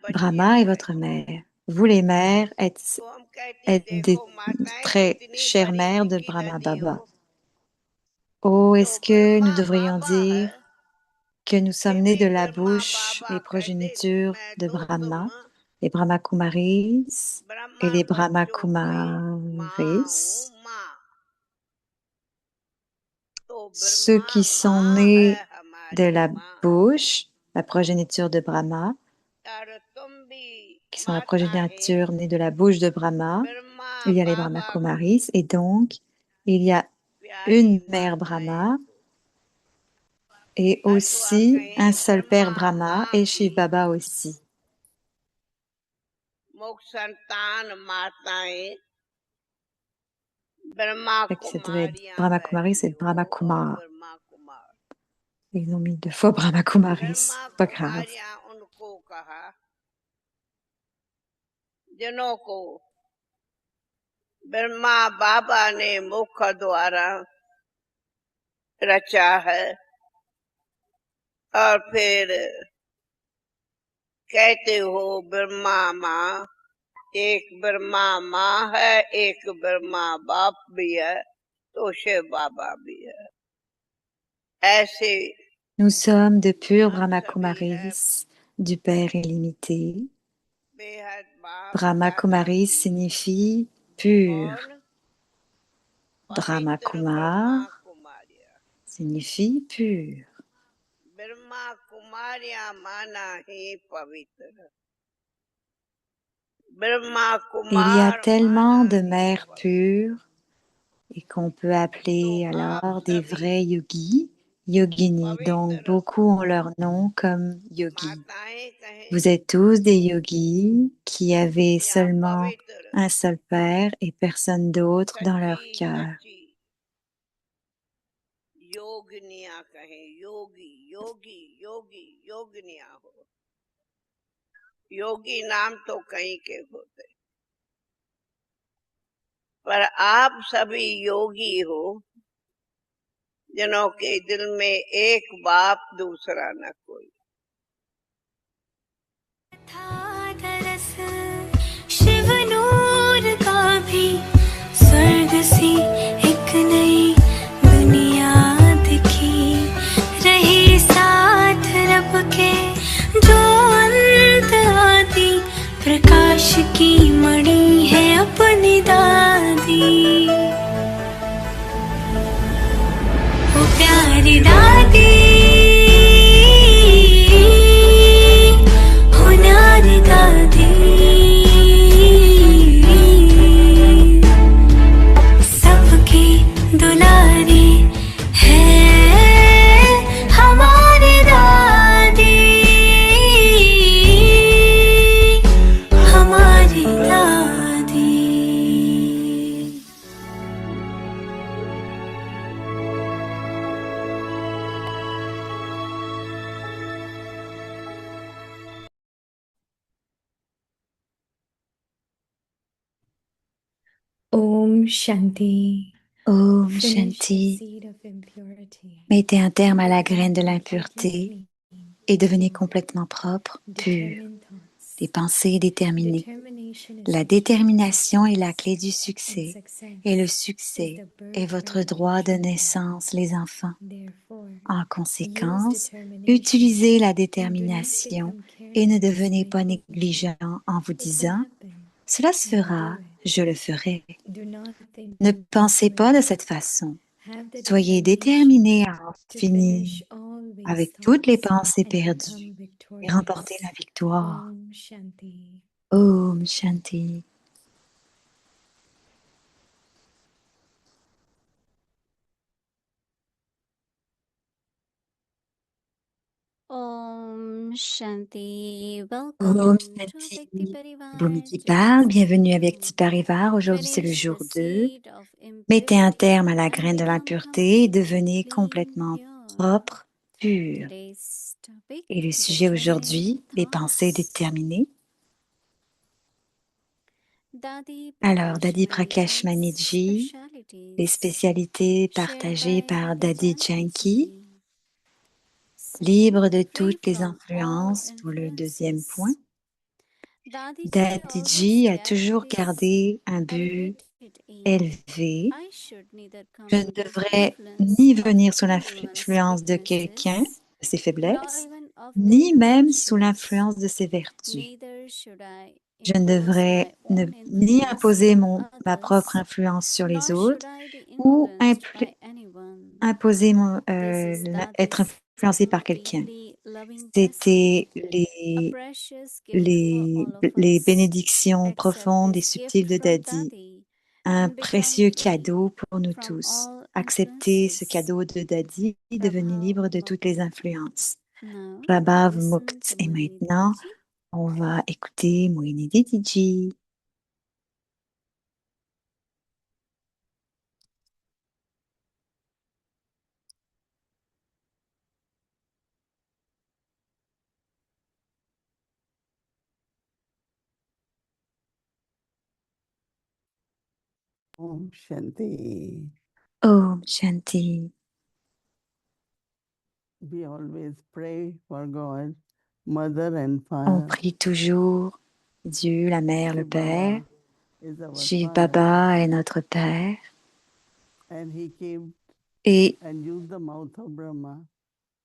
Brahma est votre mère. Vous les mères êtes des très chères mères de Brahma Baba. Oh, est-ce que nous devrions dire que nous sommes nés de la bouche, les progénitures de Brahma, les Brahma Kumaris et les Brahma Kumaris. Ceux qui sont nés de la bouche, la progéniture de Brahma, qui sont la progéniture née de la bouche de Brahma, il y a les Brahma Kumaris, et donc il y a une mère Brahma et aussi un seul père Brahma et Shiv Baba aussi. Ça devait être Brahma Kumaris et Brahma Kumar. Ils ont mis 2 fois Brahma Kumaris, pas grave. Brahma बाबा ने मुख द्वारा रचा है और फिर कहते हो ब्रह्मा माँ, एक ब्रह्मा माँ है, एक ब्रह्मा बाप भी है, तो शिव बाबा भी है. ऐसे Nous sommes de purs Brahma Kumaris, du Père illimité. Brahma Kumaris signifie pur. Brahma Kumar signifie pur. Il y a tellement de mères pures et qu'on peut appeler alors des vrais yogis, yogini, donc beaucoup ont leur nom comme yogi. Vous êtes tous des yogis qui avaient seulement un seul père et personne d'autre dans leur cœur. योगी नाम तो कहीं के होते, पर आप सभी योगी हो जिन्हों के दिल में एक बाप दूसरा न कोई. शिव नूर का भी स्वर्ग सी एक नई दुनिया दिखी, रही साथ रब के जो अंत आदि, प्रकाश की मणि है अपनी दादी. ओ प्यारी दादी, हो न्यारी दादी, सबकी दुलारी है हमारी दादी, हमारी दादी. Om Shanti. Om Finish the Shanti. seed of impurity. Mettez un terme à la Become graine de completely l'impureté clean, et devenez pure. complètement propre, pur. Determined Les thoughts. pensées déterminées. Determination is La the key to détermination est la success. clé du And succès. success Et le is succès the est votre birthright droit of de children. naissance, les enfants. Therefore, En use conséquence, determination utilisez la and do not détermination become et ne careless devenez by pas thinking, négligent en vous "This will disant happen. « Cela se I will fera, do it." je le ferai ». Do not think Ne in pensez this pas de way. cette façon. Have the Soyez determination déterminés à en to finir finish all waste avec toutes les thoughts pensées and perdues become et remporter victorious. la victoire. Om Shanti. Om Shanti. Om Shanti. Om Welcome to Shanti. Bhakti Parivar. Bhumi qui Today's parle, bienvenue theme. avec Tiparivar. Aujourd'hui, c'est le Finish the jour 2. seed of Mettez un impurity terme à la and graine de become l'impureté et devenez completely clean, complètement pure. propre, pur. Today's topic, Et le sujet aujourd'hui, determined les pensées thoughts. déterminées. Dadi Alors, Prakash Dadi Prakash Manji's Maniji, les spécialités shared partagées by par Dadi Dadi Janki, Janki. libre de Free toutes les from all influences pour le deuxième point. influences. Dadiji always Dadiji a kept toujours this gardé un but elevated aim. élevé. I should neither come Je ne into the devrais influence ni of venir sous anyone's l'influence de quelqu'un, weaknesses, de ses nor faiblesses, even of ni their même sous virtues. l'influence de ses vertus. Neither should I Je ne impose devrais my own ni influence imposer on ma propre others, influence sur les nor should autres I be ou influenced by anyone. imposer This is être Dadi's influencé par quelqu'un. deeply loving C'était testament, a precious gift for all of les us. bénédictions Accept profondes et this gift subtiles de from Dadi, Dadi un and become précieux free cadeau pour nous from tous. all Acceptez ce influences. cadeau de Dadi, devenez Prabhav libre de Mukti. toutes les influences. Now, Prabhav listen Mukt. to Et Mohini maintenant, Didiji. on va écouter Mohini Didiji. Om Shanti. Om Shanti. We always pray for God, Mother and On Father. prie toujours Dieu, la Mère, le Shiv Père. Baba is our Shiv father, Baba est notre Père. and he came Et, and used the mouth of Brahma,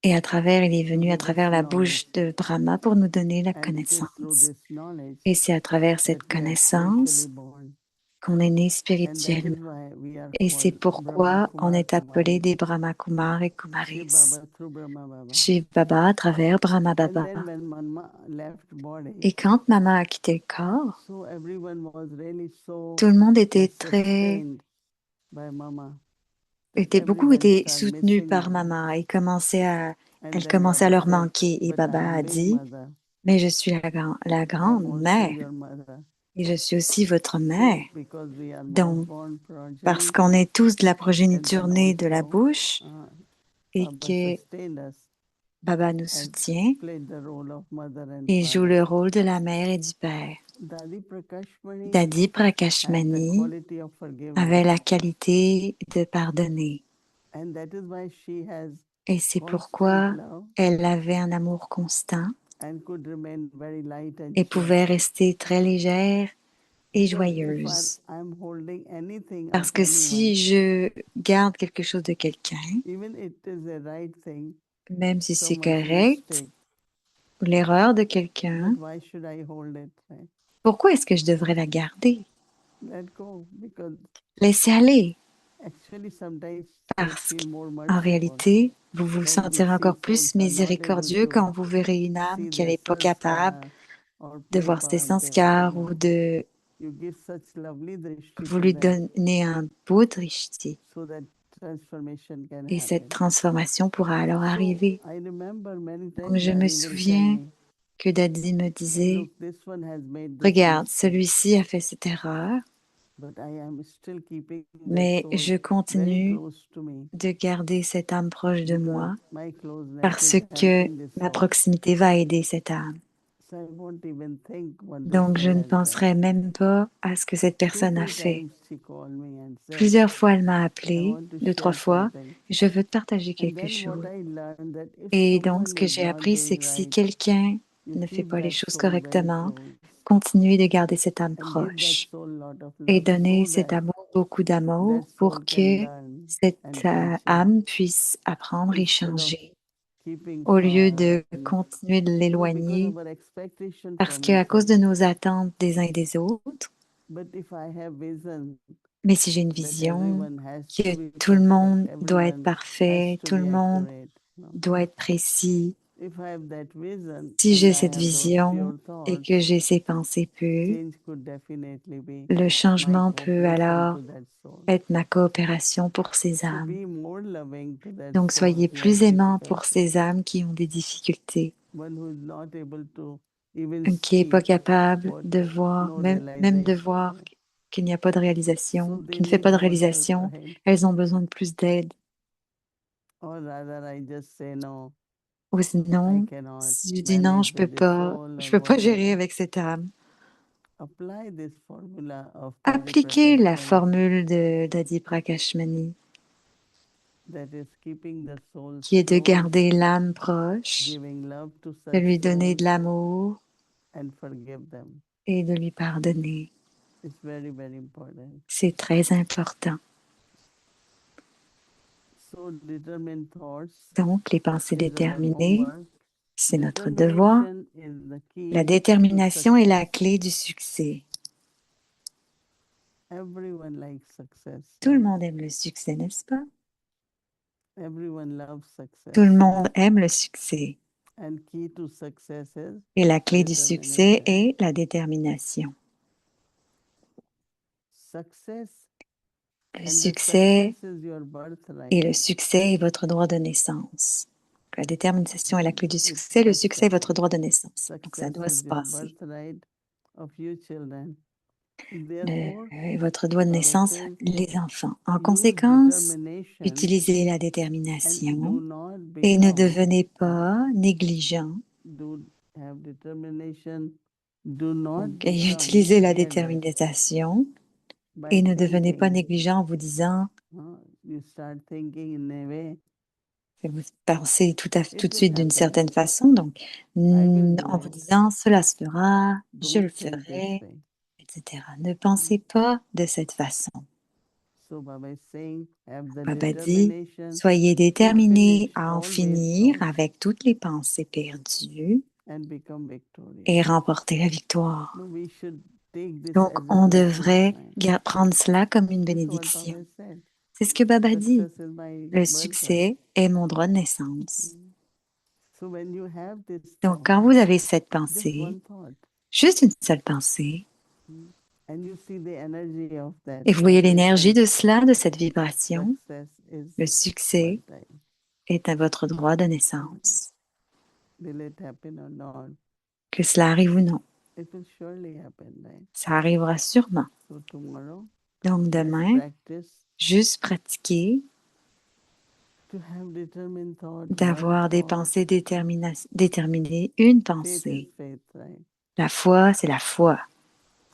il est to venu à give us travers la bouche knowledge. de Brahma pour nous donner la And it is through connaissance. this knowledge Et c'est à travers cette that we are connaissance spiritually born. qu'on est né And that is spirituellement. why we are Et c'est called Brahma pourquoi on Kumar est appelé Kumaris. des Brahma Kumar et Shiv Kumaris. Baba through Brahma Baba. Shiv Baba à travers Brahma And Baba. then when Mama left body, Et quand maman a quitté le corps, so everyone was really so tout le monde était much très, sustained by Mama. beaucoup Everybody étaient started soutenus missing par Mama. maman. And Elle then commençait à Baba leur said, manquer. Et but I Baba am a big dit, mother. mais je suis la I am grande also mère your mother. et je suis aussi votre mère. So because we are Donc, mouth-born parce progeny, qu'on est tous de la and progéniture then née de la also bouche et Baba que sustained us Baba nous and soutient played the role of mother and et joue father. le rôle de la mère et du père. Dadi Prakashmani Dadi had the Prakashmani quality of forgiveness. avait la qualité de pardonner. And that is why she has Et c'est constant pourquoi love elle avait un amour constant and could remain very light and et pouvait cheerful. rester très légère et Because if joyeuse. I'm holding anything Parce of que anyone, si je garde quelque chose de quelqu'un, even it is a right thing, même si c'est someone's correct, mistake, ou l'erreur de quelqu'un, but why should I hold it? Right? pourquoi est-ce que je devrais la garder? Let go, because Laissez aller, actually sometimes you parce feel more qu'en merciful réalité, vous vous when you sentirez see encore souls plus are not able miséricordieux to quand vous verrez une âme see qui their n'est pas capable sanskara or de play voir ses part there. sanskars ou de You give such lovely drishti vous to lui them donner un beau drishti. so that transformation can Et cette happen. transformation pourra alors So arriver. I remember many Donc times je me Daddy will tell souviens me, que Daddy me hey, disait, look, this one has made this regarde, mistake, celui-ci a fait cette erreur, but I am still keeping that mais soul je very continue close to me de garder cette âme proche de because moi my closeness parce is que helping this ma soul. proximité va aider cette âme. So I won't even think what this Donc, je one ne has done. penserai même pas à ce que cette Two, personne a three fait. times she called me and said, Plusieurs fois, elle m'a I appelé, want to 2, 3 share fois. something. Je veux te partager And quelque then what chose. I learned that if Et donc, ce someone que is j'ai not appris, c'est doing que si right, quelqu'un you ne fait keep pas les that choses soul very correctement, close continuez de garder cette âme and give that proche soul lot of et love donnez so cet that amour, beaucoup d'amour, that pour soul can que learn cette and can change âme puisse apprendre et instead of changer, keeping au lieu far de and continuer de because l'éloigner, of our expectation parce from qu'à each cause de other. nos attentes des uns et des autres. But if I have vision Mais si j'ai une that vision everyone has to que be tout le perfect, monde doit être everyone has parfait, to tout be le monde accurate, no? doit être précis, If I have that vision si and j'ai I cette have those vision pure et thoughts, que j'ai ces pensées pures, change could definitely be le my changement peut cooperation alors to that soul. être ma coopération pour ces So âmes. be more loving to that Donc soul soyez who has plus aimants pour difficulty, ces âmes qui ont des difficultés, one who is not able to even qui n'est pas see capable what de voir, no même de realization, voir right? qu'il n'y a pas de So réalisation, they qui ne fait need pas de more help, réalisation. right? Elles ont besoin de plus d'aide. Or rather I just say no, Ou I sinon, cannot si je dis non, manage with this soul je or peux pas gérer whatever. avec cette âme. Apply this formula of Appliquez la Pariprakashmani, formule d'Adi Prakashmani, that is keeping the soul qui est de close, garder l'âme proche, giving love to de such lui donner de souls l'amour and forgive them. et de lui pardonner. It's very, very important. C'est très important. So determined thoughts Donc, les pensées is our déterminées, homework. c'est notre devoir. Determination is the La key to détermination est la success. clé du succès. Everyone likes success, Tout le right? monde aime le succès, n'est-ce pas? Everyone loves Tout le success. monde aime le succès. And key to success is Et la clé du succès determination. est la détermination. Success Le and the succès success is your birthright. et le succès est votre droit de naissance. La détermination est la clé du It succès. Le must succès est votre happen. droit de naissance. Donc, ça Success doit se is your passer. birthright of your children. Therefore, Votre droit de Baba naissance, says, les enfants. En use conséquence, determination utilisez la and détermination do not et ne become, devenez pas négligent. do have determination, do not Donc, et become utilisez la careless détermination by et ne devenez pas thinking. négligent en vous disant, You start thinking in a way, vous pensez tout de it will suite d'une happen. certaine façon, donc I will do en vous it. disant, cela se fera, je Don't le think this ferai, way. etc. Ne pensez pas de cette façon. So Baba is saying, have the Baba dit, determination soyez to déterminés finish à en all these finir thoughts avec toutes les pensées perdues and become victorious. et remporter la victoire. No, we should take this Donc, as a on blessing, devrait right? prendre cela comme une This is what bénédiction. Baba said. C'est ce que Baba dit. Success is my Le birthright. succès est mon droit de naissance. So when you have this Donc, thought, quand vous avez cette just pensée, one thought, juste une seule pensée, and you see the energy of that et vous voyez l'énergie vibration, de cela, de cette vibration, success is le succès birthright. est à votre droit de naissance. Will it happen or not? Que cela arrive ou non, It will surely happen, right? ça arrivera sûrement. So tomorrow, Donc, just demain, practice juste pratiquer to have determined thought, one d'avoir des thought. pensées déterminées, une Faith pensée. is faith, right? La foi, c'est la foi.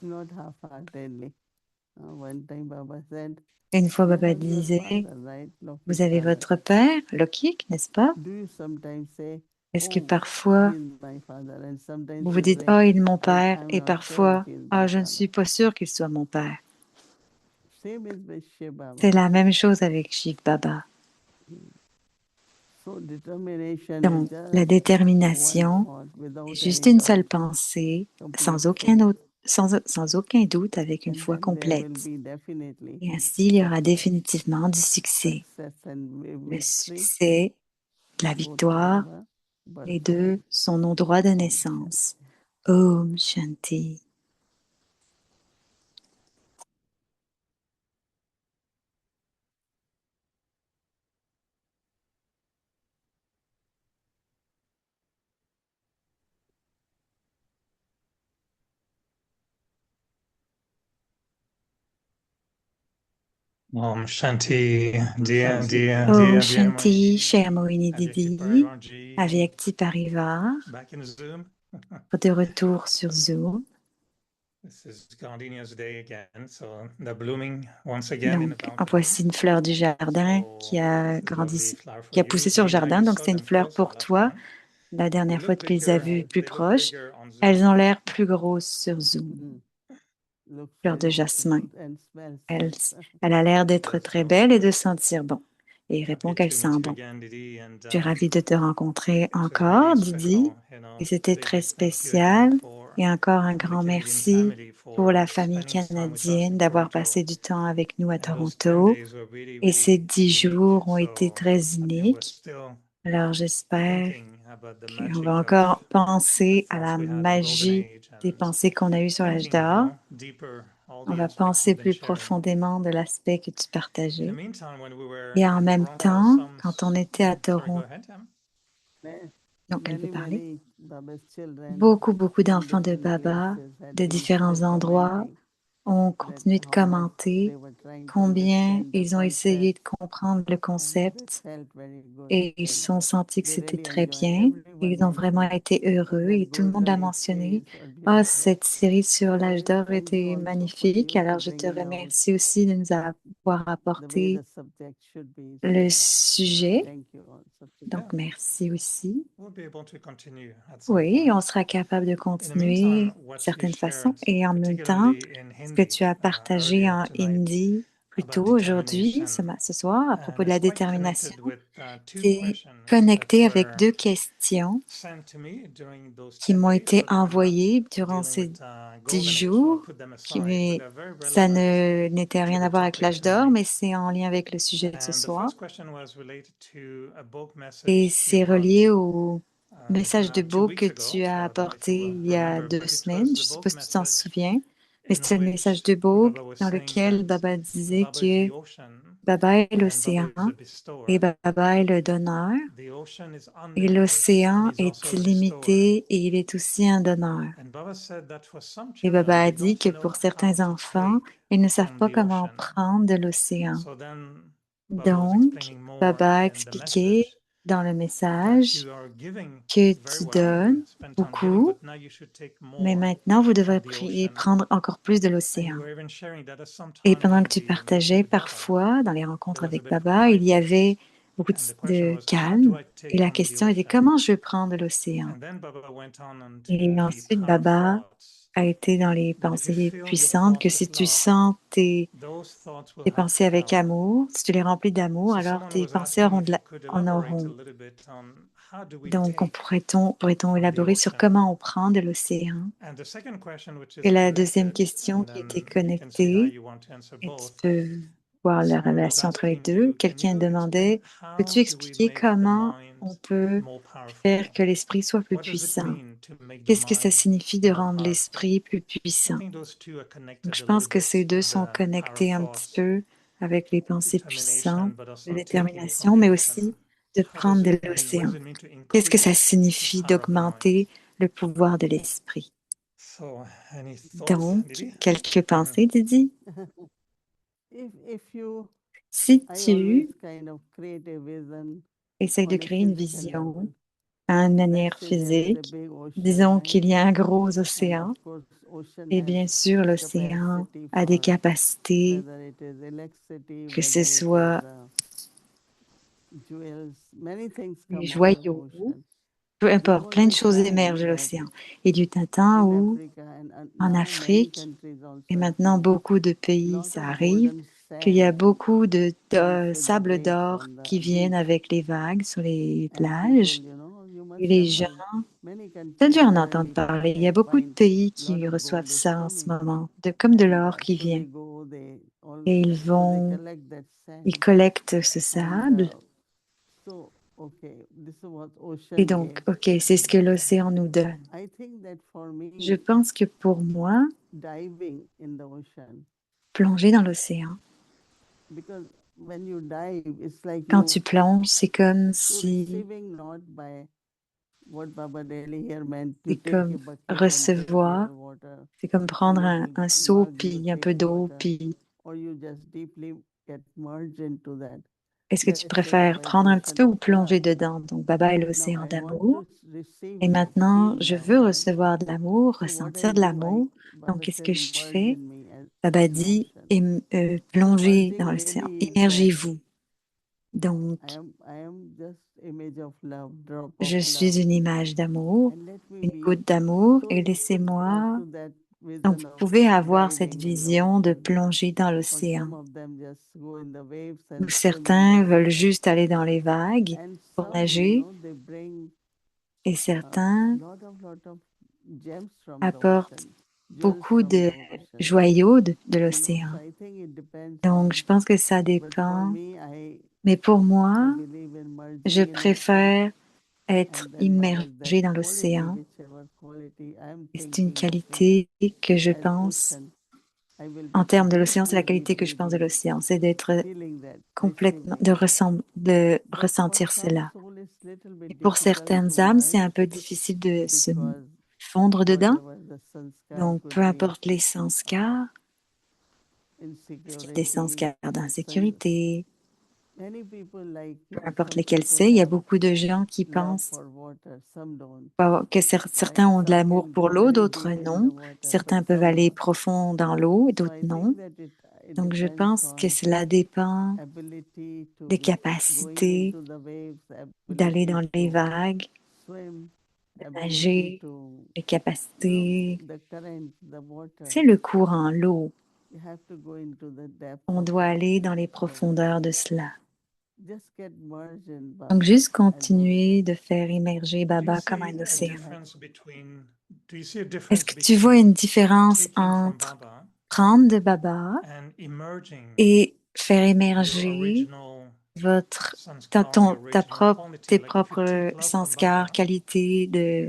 Not half-heartedly. One time Baba said, Une fois, you Baba have your disait, father, right? vous avez Lokik votre père, Lokik, n'est-ce pas? Do you sometimes say, Est-ce que oh, parfois, he is my father, and sometimes vous vous you dites, say, oh, il est mon père, I'm et not sure parfois, if he is oh, my je ne father. suis pas sûre qu'il soit mon père. Same is with Shiv Baba. C'est la même chose avec Shiv Baba. So determination Donc, is just la one détermination thought without est juste any une doubt, seule pensée, complete faith. sans aucun doute, avec une And foi then there will complète. be definitely Et ainsi, il y aura success, définitivement du succès. success and Le victory, succès, la both victoire, are our les deux birthright. sont nos droits de Om naissance. Om Shanti. Om Shanti, dear Om Moini, Shanti, cher Moini Didi, Avyakti Parivar. back in Zoom. de retour sur Zoom. This is Gardenia's day again, so they're blooming once again in the Donc, balcony. voici une fleur du jardin qui a grandi, qui a poussé sur le jardin. Donc, c'est une fleur pour toi. La dernière fois, tu les as vues plus proches. Elles ont l'air plus grosses sur Zoom. Fleur de jasmin. Elle, elle a l'air d'être très belle et de sentir bon. Et il répond qu'elle sent bon. Je suis ravie de te rencontrer encore, Didi. Et c'était très spécial. Et encore un grand merci pour la famille canadienne d'avoir passé du temps avec nous à Toronto. Et ces 10 jours ont été très uniques. Alors j'espère qu'on va encore penser à la magie des pensées qu'on a eues sur l'âge d'or. On va penser plus profondément de l'aspect que tu partageais. Et en même temps, quand on était à Toronto, donc elle peut parler, beaucoup d'enfants de Baba de différents endroits ont continué de commenter combien ils ont essayé de comprendre le concept et ils se sont sentis que c'était très bien. Et ils ont vraiment été heureux et tout le monde l'a mentionné. Ah, cette série sur l'âge d'or était magnifique. Alors, je te remercie aussi de nous avoir apporté le sujet. Donc, merci aussi. Oui, on sera capable de continuer de certaines façons. Et en même temps, ce que tu as partagé en hindi plus tôt aujourd'hui, ce soir, à propos de la détermination, c'est connecté avec 2 questions qui m'ont été envoyées durant ces 10 jours. Mais ça n'était rien à voir avec l'âge d'or, mais c'est en lien avec le sujet de ce soir. Et c'est relié au message de beau que tu as apporté il y a 2 semaines. Je ne sais pas si tu t'en souviens, mais c'était le message de beau dans lequel Baba disait que Baba est l'océan et Baba est le donneur. Et l'océan est illimité et il est aussi un donneur. Et Baba a dit que pour certains enfants, ils ne savent pas comment prendre de l'océan. Donc, Baba a expliqué dans le message que tu donnes beaucoup, mais maintenant vous devriez prendre encore plus de l'océan. Et pendant que tu partageais, parfois, dans les rencontres avec Baba, il y avait beaucoup de calme. Et la question était comment je vais prendre l'océan? Et ensuite, Baba a été dans les pensées puissantes que si tu sens tes pensées avec amour, si tu les remplis d'amour, alors tes pensées en auront. Donc, pourrait-on élaborer sur comment on prend de l'océan? Et la deuxième question qui était connectée, et tu peux voir la relation entre les deux, quelqu'un demandait, peux-tu expliquer comment on peut faire que l'esprit soit plus puissant? Qu'est-ce que ça signifie de rendre l'esprit plus puissant? Donc, je pense que ces deux sont connectés un petit peu avec les pensées puissantes, de détermination, mais aussi de prendre de l'océan. Qu'est-ce que ça signifie d'augmenter le pouvoir de l'esprit? Donc, quelques pensées, Didi? Si tu essaies de créer une vision à une manière physique, disons qu'il y a un gros océan, et bien sûr, l'océan a des capacités, que ce soit des joyaux, peu importe, plein de choses émergent de l'océan. Il y a eu un temps où, en Afrique, et maintenant beaucoup de pays, ça arrive, qu'il y a beaucoup de sable d'or qui viennent avec les vagues sur les plages. Et les gens, tu as dû en entendre parler. Il y a beaucoup de pays qui reçoivent ça en ce moment, comme de l'or qui vient. Et ils collectent ce sable. Et donc, OK, c'est ce que l'océan nous donne. Je pense que pour moi, plonger dans l'océan, quand tu plonges, c'est comme si c'est comme recevoir, c'est comme prendre un seau, puis un peu d'eau, puis est-ce que tu préfères prendre un petit peu ou plonger dedans? Donc, Baba est l'océan d'amour. Et maintenant, je veux recevoir de l'amour, ressentir de l'amour. Donc, qu'est-ce que je fais? Baba dit, plongez dans l'océan, immergez-vous. Donc, je suis une image d'amour, une goutte d'amour, et laissez-moi. Donc, vous pouvez avoir cette vision de plonger dans l'océan, où certains veulent juste aller dans les vagues pour nager, et certains apportent beaucoup de joyaux de l'océan. Donc, je pense que ça dépend. Mais pour moi, je préfère être immergé dans l'océan. C'est une qualité que je pense, en termes de l'océan, c'est la qualité que je pense de l'océan, c'est d'être complètement, de ressentir cela. Et pour certaines âmes, c'est un peu difficile de se fondre dedans. Donc, peu importe les sanskars, parce qu'il y a des sanskars d'insécurité, peu importe lesquels c'est, il y a beaucoup de gens qui pensent que certains ont de l'amour pour l'eau, d'autres non. Certains peuvent aller profond dans l'eau et d'autres non. Donc, je pense que cela dépend des capacités d'aller dans les vagues, de nager, les capacités. C'est le courant, l'eau. On doit aller dans les profondeurs de cela. Donc, juste continuer de faire immerger Baba comme un océan. Est-ce que tu vois une différence entre prendre de Baba et faire émerger tes propres sanskars, qualités de...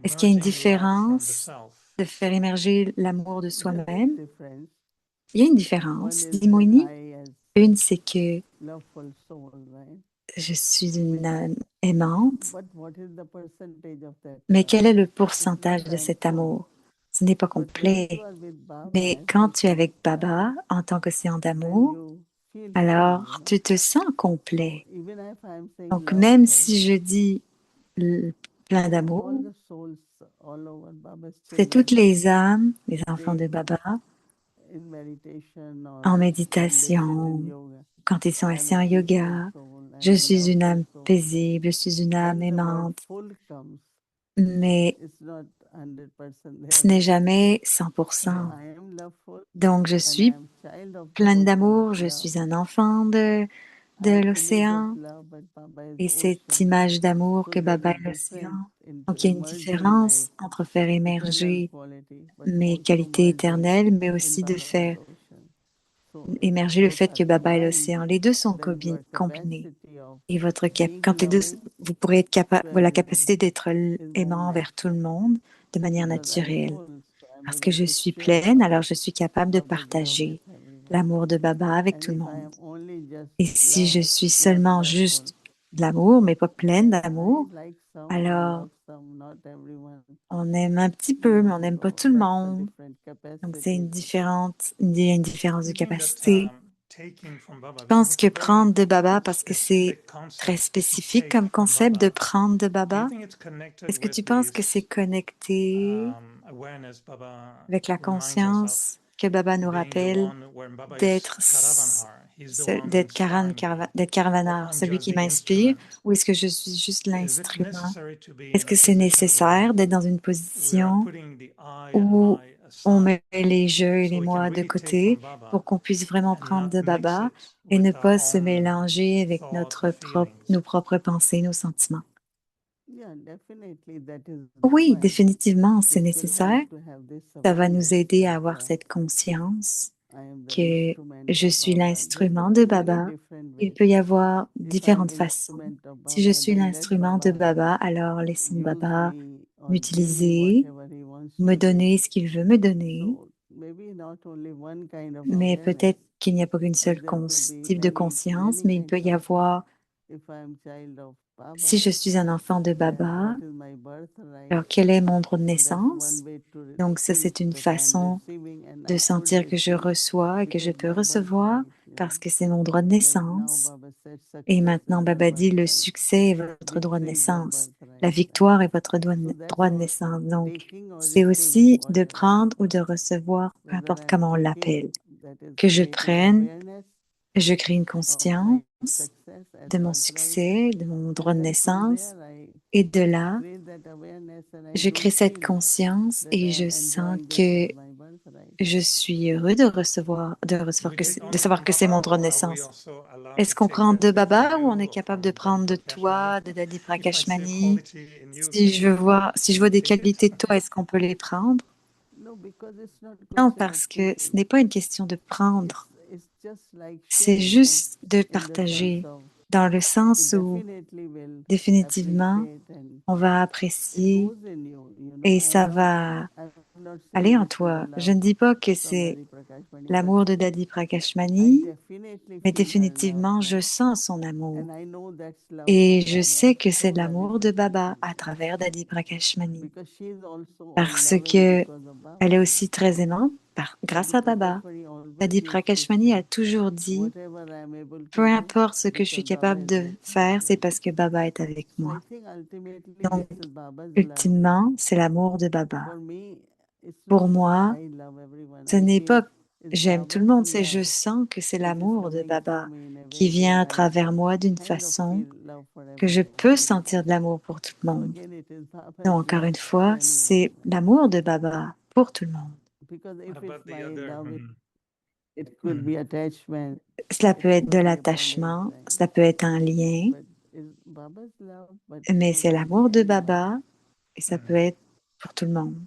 Est-ce qu'il y a une différence de faire émerger l'amour de soi-même? Il y a une différence. Dis-moi une, c'est que je suis une âme aimante, mais quel est le pourcentage de cet amour? Ce n'est pas complet. Mais quand tu es avec Baba en tant qu'océan d'amour, alors tu te sens complet. Donc même si je dis plein d'amour, c'est toutes les âmes, les enfants de Baba, en méditation, quand ils sont assis en yoga. Je suis une âme paisible, je suis une âme aimante, mais ce n'est jamais 100%. Donc, je suis pleine d'amour, je suis un enfant de l'océan, et cette image d'amour que Baba est l'océan. Donc, il y a une différence entre faire émerger mes qualités éternelles, mais aussi de faire émerger le fait que Baba est l'océan. Les deux sont combinés. Et quand les deux, vous pourrez être capable, la capacité d'être aimant envers tout le monde de manière naturelle. Parce que je suis pleine, alors je suis capable de partager l'amour de Baba avec tout le monde. Et si je suis seulement juste de l'amour, mais pas pleine d'amour, alors on aime un petit peu, mais on n'aime pas tout le monde. Donc c'est il y a une différence de capacité. Je pense que prendre de Baba, parce que c'est très spécifique comme concept de prendre de Baba, est-ce que tu penses que c'est connecté avec la conscience que Baba nous rappelle d'être Karavanar, celui qui m'inspire, ou est-ce que je suis juste l'instrument? Est-ce que c'est nécessaire d'être dans une position où on met les je et les moi de côté pour qu'on puisse vraiment prendre de Baba et ne pas se mélanger avec nos propres pensées, nos sentiments? Oui, définitivement, c'est nécessaire. Ça va nous aider à avoir cette conscience que je suis l'instrument de Baba. Il peut y avoir différentes façons. Si je suis l'instrument de Baba, alors laissons Baba m'utiliser, me donner ce qu'il veut me donner. Mais peut-être qu'il n'y a pas qu'une seule type de conscience, mais il peut y avoir, si je suis un enfant de Baba, alors quel est mon droit de naissance? Donc ça, c'est une façon de sentir que je reçois et que je peux recevoir. parce que c'est mon droit de naissance. Et maintenant, Baba dit, le succès est votre droit de naissance. La victoire est votre droit de naissance. Donc, c'est aussi de prendre ou de recevoir, peu importe comment on l'appelle. Que je prenne, je crée une conscience de mon succès, de mon droit de naissance. Et de là, je crée cette conscience et je sens que je suis heureux de recevoir de savoir que c'est mon droit de naissance. Est-ce qu'on prend de Baba ou on est capable de prendre de toi, de Dadi Prakashmani? Si je vois des qualités de toi, est-ce qu'on peut les prendre? Non, parce que ce n'est pas une question de prendre, c'est juste de partager, dans le sens où définitivement, on va apprécier et ça va aller en toi. Je ne dis pas que c'est l'amour de Dadi Prakashmani, mais définitivement, je sens son amour. Et je sais que c'est l'amour de Baba à travers Dadi Prakashmani. Parce que elle est aussi très aimante grâce à Baba. Dadi Prakashmani a toujours dit, peu importe ce que je suis capable de faire, c'est parce que Baba est avec moi. Donc, ultimement, c'est l'amour de Baba. Pour moi, ce n'est pas j'aime tout le monde, c'est je sens que c'est l'amour de Baba qui vient à travers moi d'une façon que je peux sentir de l'amour pour tout le monde. Donc, encore une fois, c'est l'amour de Baba pour tout le monde. Cela peut être de l'attachement, cela peut être un lien, mais c'est l'amour de Baba et ça peut être pour tout le monde.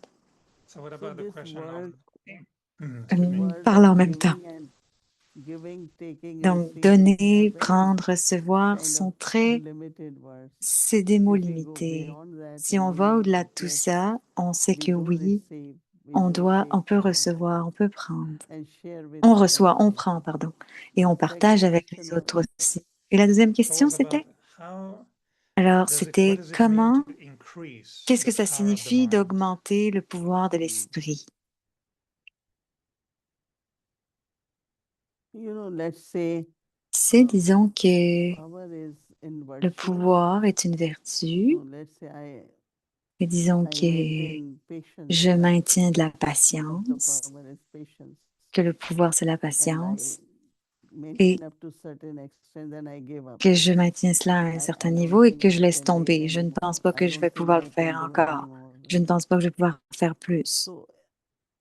Parle en même temps. Donc, donner, prendre, recevoir sont c'est des mots limités. Si on va au-delà de tout ça, on sait que oui, on peut recevoir, on peut prendre. On reçoit, on prend, pardon. Et on partage avec les autres aussi. Et la deuxième question, c'était? Alors, c'était qu'est-ce que ça signifie d'augmenter le pouvoir de l'esprit? C'est, disons que le pouvoir est une vertu, et disons que je maintiens de la patience, que le pouvoir c'est la patience, et que je maintiens cela à un certain niveau et que je laisse tomber. Je ne pense pas que je vais pouvoir le faire encore. Je ne pense pas que je vais pouvoir faire plus.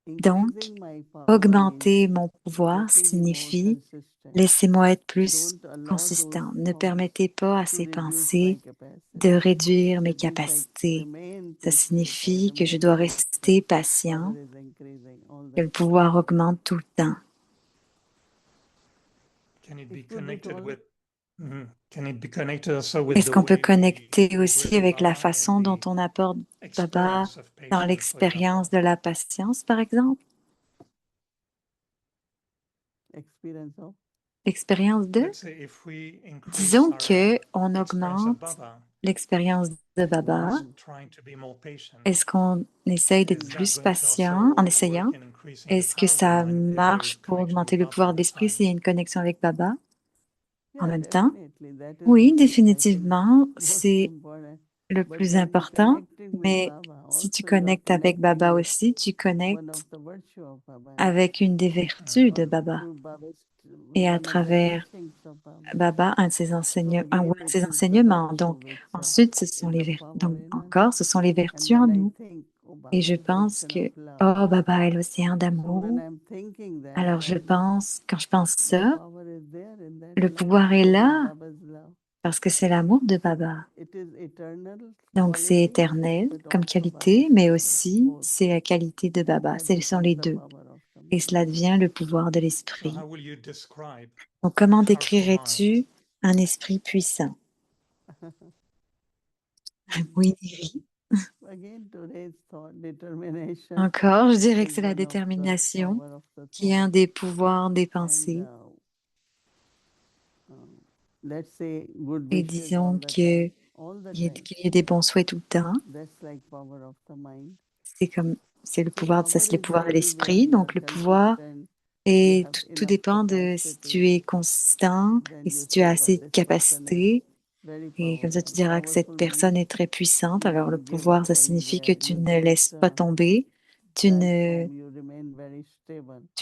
Donc, augmenter mon pouvoir signifie laissez-moi être plus consistant. Ne permettez pas à ces pensées de réduire mes capacités. Ça signifie que je dois rester patient, que le pouvoir augmente tout le temps. Est-ce qu'on peut connecter aussi avec la façon dont on apporte Baba dans l'expérience de la patience, par exemple? L'expérience de? Disons qu'on augmente l'expérience de Baba. Est-ce qu'on essaye d'être plus patient en essayant? Est-ce que ça marche pour augmenter le pouvoir de l'esprit s'il y a une connexion avec Baba en même temps? Oui, définitivement, c'est le plus important, mais si tu connectes avec Baba aussi, tu connectes avec une des vertus de Baba. Et à travers Baba, un de ses enseignements. Donc, ensuite, ce sont les vertus en nous. Et je pense que, oh, Baba est l'océan d'amour. Alors, quand je pense ça, le pouvoir est là parce que c'est l'amour de Baba. Donc, c'est éternel comme qualité, mais aussi c'est la qualité de Baba. Ce sont les deux. Et cela devient le pouvoir de l'esprit. Donc, comment décrirais-tu un esprit puissant? Oui, Niri. Encore, je dirais que c'est la détermination qui est un des pouvoirs des pensées. Et disons qu'il y ait des bons souhaits tout le temps. C'est le pouvoir de l'esprit. Donc, le pouvoir Et tout dépend de si tu es consistant et si tu as assez de capacité. Et comme ça, tu diras que cette personne est très puissante. Alors, le pouvoir, ça signifie que tu ne laisses pas tomber, tu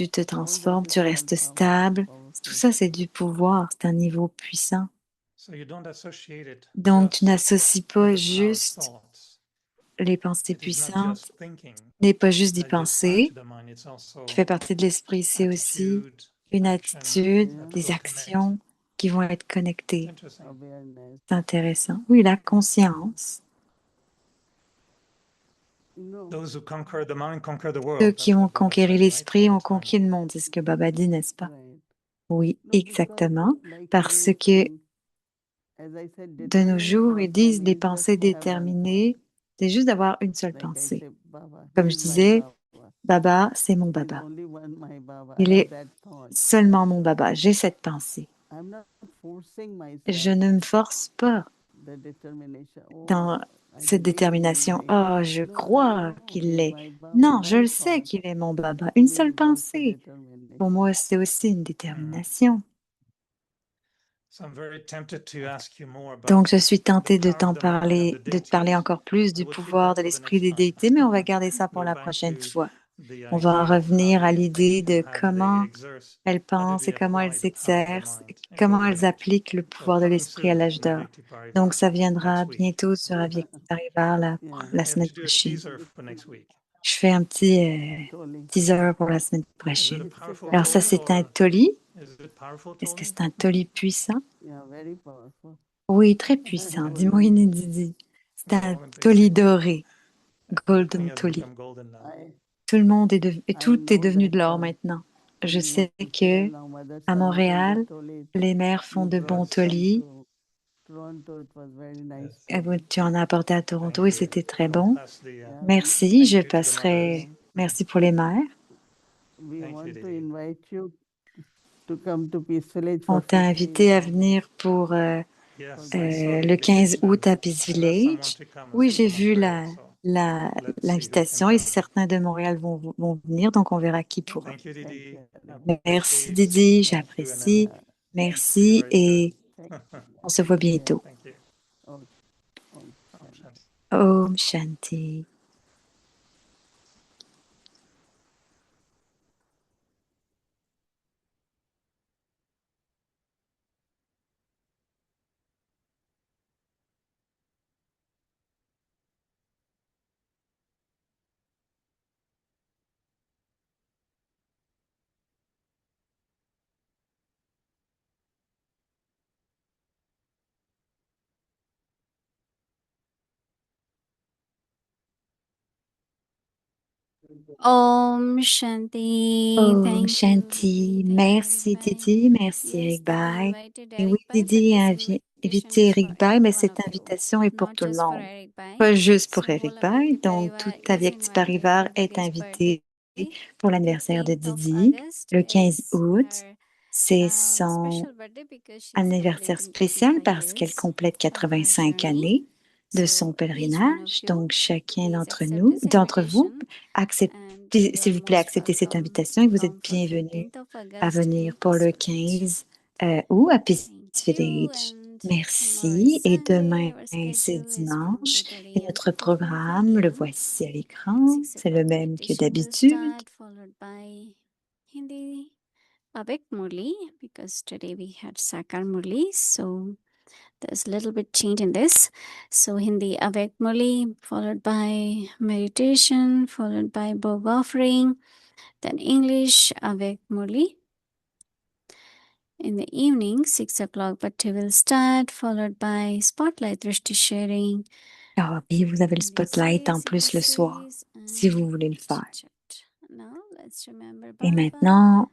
te transformes, tu restes stable. Tout ça, c'est du pouvoir, c'est un niveau puissant. So you don't associate it Donc, tu just n'associes pas with the power of juste thoughts. les pensées It is not puissantes, just thinking n'est pas juste d'y that gives power to penser, the mind, it's also qui fait partie de l'esprit, c'est aussi attitude, une action attitude, that des will connect. actions qui vont être connectées. Interesting. C'est intéressant. Oui, la conscience. Those who conquer the mind conquer the Ceux world. qui That's ont what Baba conquéri said, right? l'esprit All ont the time. conquis le monde, c'est ce que Baba dit, n'est-ce pas? Oui, exactement. Parce que de nos jours, ils disent des pensées déterminées, c'est juste d'avoir une seule pensée. Comme je disais, Baba, c'est mon Baba. Il est seulement mon Baba. J'ai cette pensée. Je ne me force pas dans cette détermination. Oh, je crois qu'il l'est. Non, je le sais qu'il est mon Baba. Une seule pensée. Pour moi, c'est aussi une détermination. So I'm very tempted to ask you more about Donc, je suis tentée the de power of the mind and the de te parler deities. encore plus du We'll keep pouvoir that de for the l'esprit next des time. déités, mais on va garder ça pour Go la back prochaine to fois. the On va en idea of revenir how à they l'idée think de and how do they comment exert, elles how do pensent they et comment elles apply the power of the s'exercent, mind in comment golden elles age. appliquent le So pouvoir de coming l'esprit à soon l'âge in d'or. Avyakti Parivar Donc, ça viendra next week. bientôt sur Avyakti Parivar la I have semaine to do a prochaine. teaser for next week. Je fais un petit teaser pour la semaine Is it a prochaine. powerful Alors, ça, Toli c'est un or toli. is it powerful Est-ce que Toli? c'est un toli puissant? Oui, très puissant. Dis-moi, Didi. C'est un Golden Toli. toli doré. Everything Golden has toli. become golden now. Tout le monde et tout est devenu de l'or maintenant. Je sais que à Montréal, les mères font de bons tolis. Oui, tu en as apporté à Toronto et c'était très bon. Pass the Merci, thank je you to the mothers. passerai. Merci pour les mères. Thank you, Didi. On t'a invité à venir pour Yes, I saw the le 15 invitation. août à Peace I've asked someone Village. to come and Oui, j'ai speak in vu Ontario, so let's see who can l'invitation et come. certains de Montréal vont venir, donc on verra qui pourra. Thank you, Didi. Merci Appreciate Didi, seeing you and j'apprécie. see you Merci very et soon. on se voit bientôt. Thank you. Om Shanti. Om Shanti. Om Shanti. Om Thank you, Shanti. Didi. Thank you, Merci Eric Bhai. Didi, merci Yes, Eric Didi Bye. invited Et Eric oui, Bhai, but Didi a this invitation invité is for Eric Bye, every mais one cette of you, invitation est pour not tout le just for monde, Eric Bhai. pas juste pour So Eric whole Bye. Avyakti Donc, Parivar toute is Avyakti invited Parivar for est Didi's invitée birthday. pour l'anniversaire de 15th of Didi August le 15 is août. her C'est son special birthday because she's anniversaire completing spécial 85 parce qu'elle years complète of her 85 journey. années de son So each one of pèlerinage. you, Donc, chacun please d'entre accept nous, this d'entre vous, invitation and acceptez, you s'il are vous plaît, most acceptez cette welcome invitation to et vous êtes come for bienvenus 15th of à August venir in pour le Peace Village. 15 août à Peace Thank you, Village. and tomorrow is Merci. Et Sunday. demain, Our c'est schedule is from dimanche. Et 8:30 a.m. notre to 4:45 programme, le p.m. voici à At l'écran. 6 C'est le o'clock, même que meditation will d'habitude. start, followed by Hindi Avek Murli, because today we had Sakar Murli, so there's a little bit change in this. So Hindi Avek Murli, followed by meditation, followed by Bog offering, then English Avek Murli. In the evening, 6 o'clock, Bhatti will start, followed by Spotlight Drishti sharing. Ah oui, vous avez le Hindi spotlight en series, plus le soir, essays, si vous and voulez le faire. chit-chat. Now, let's remember Et Baba maintenant,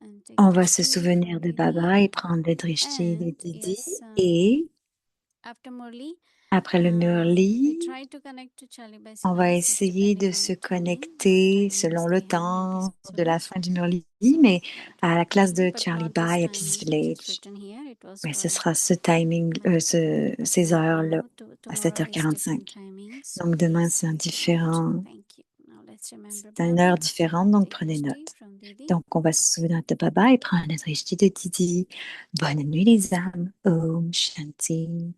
and take on va se Drishti souvenir from de Didi. Baba et prendre le drishti de And Didi. yes, Et after Murli, après le we Murli, try to connect to Charlie Bai on va Cela's. It's essayer de depending on se the timing, what connecter timings selon they le have in Peace temps de la Village. fin du Murli, So mais that à la will classe be, de but Charlie not this Bai à Peace timing which is Village. written here. It was Mais ce for sera ce timing, but ces right heures-là, now, à tomorrow is different 7h45. timing. So Donc demain, please c'est un take note. différent Thank you. Now let's C'est une heure différente, donc prenez note. Donc, on va se souvenir de Baba et prendre la drishti de Didi. Bonne nuit les âmes. Om Shanti.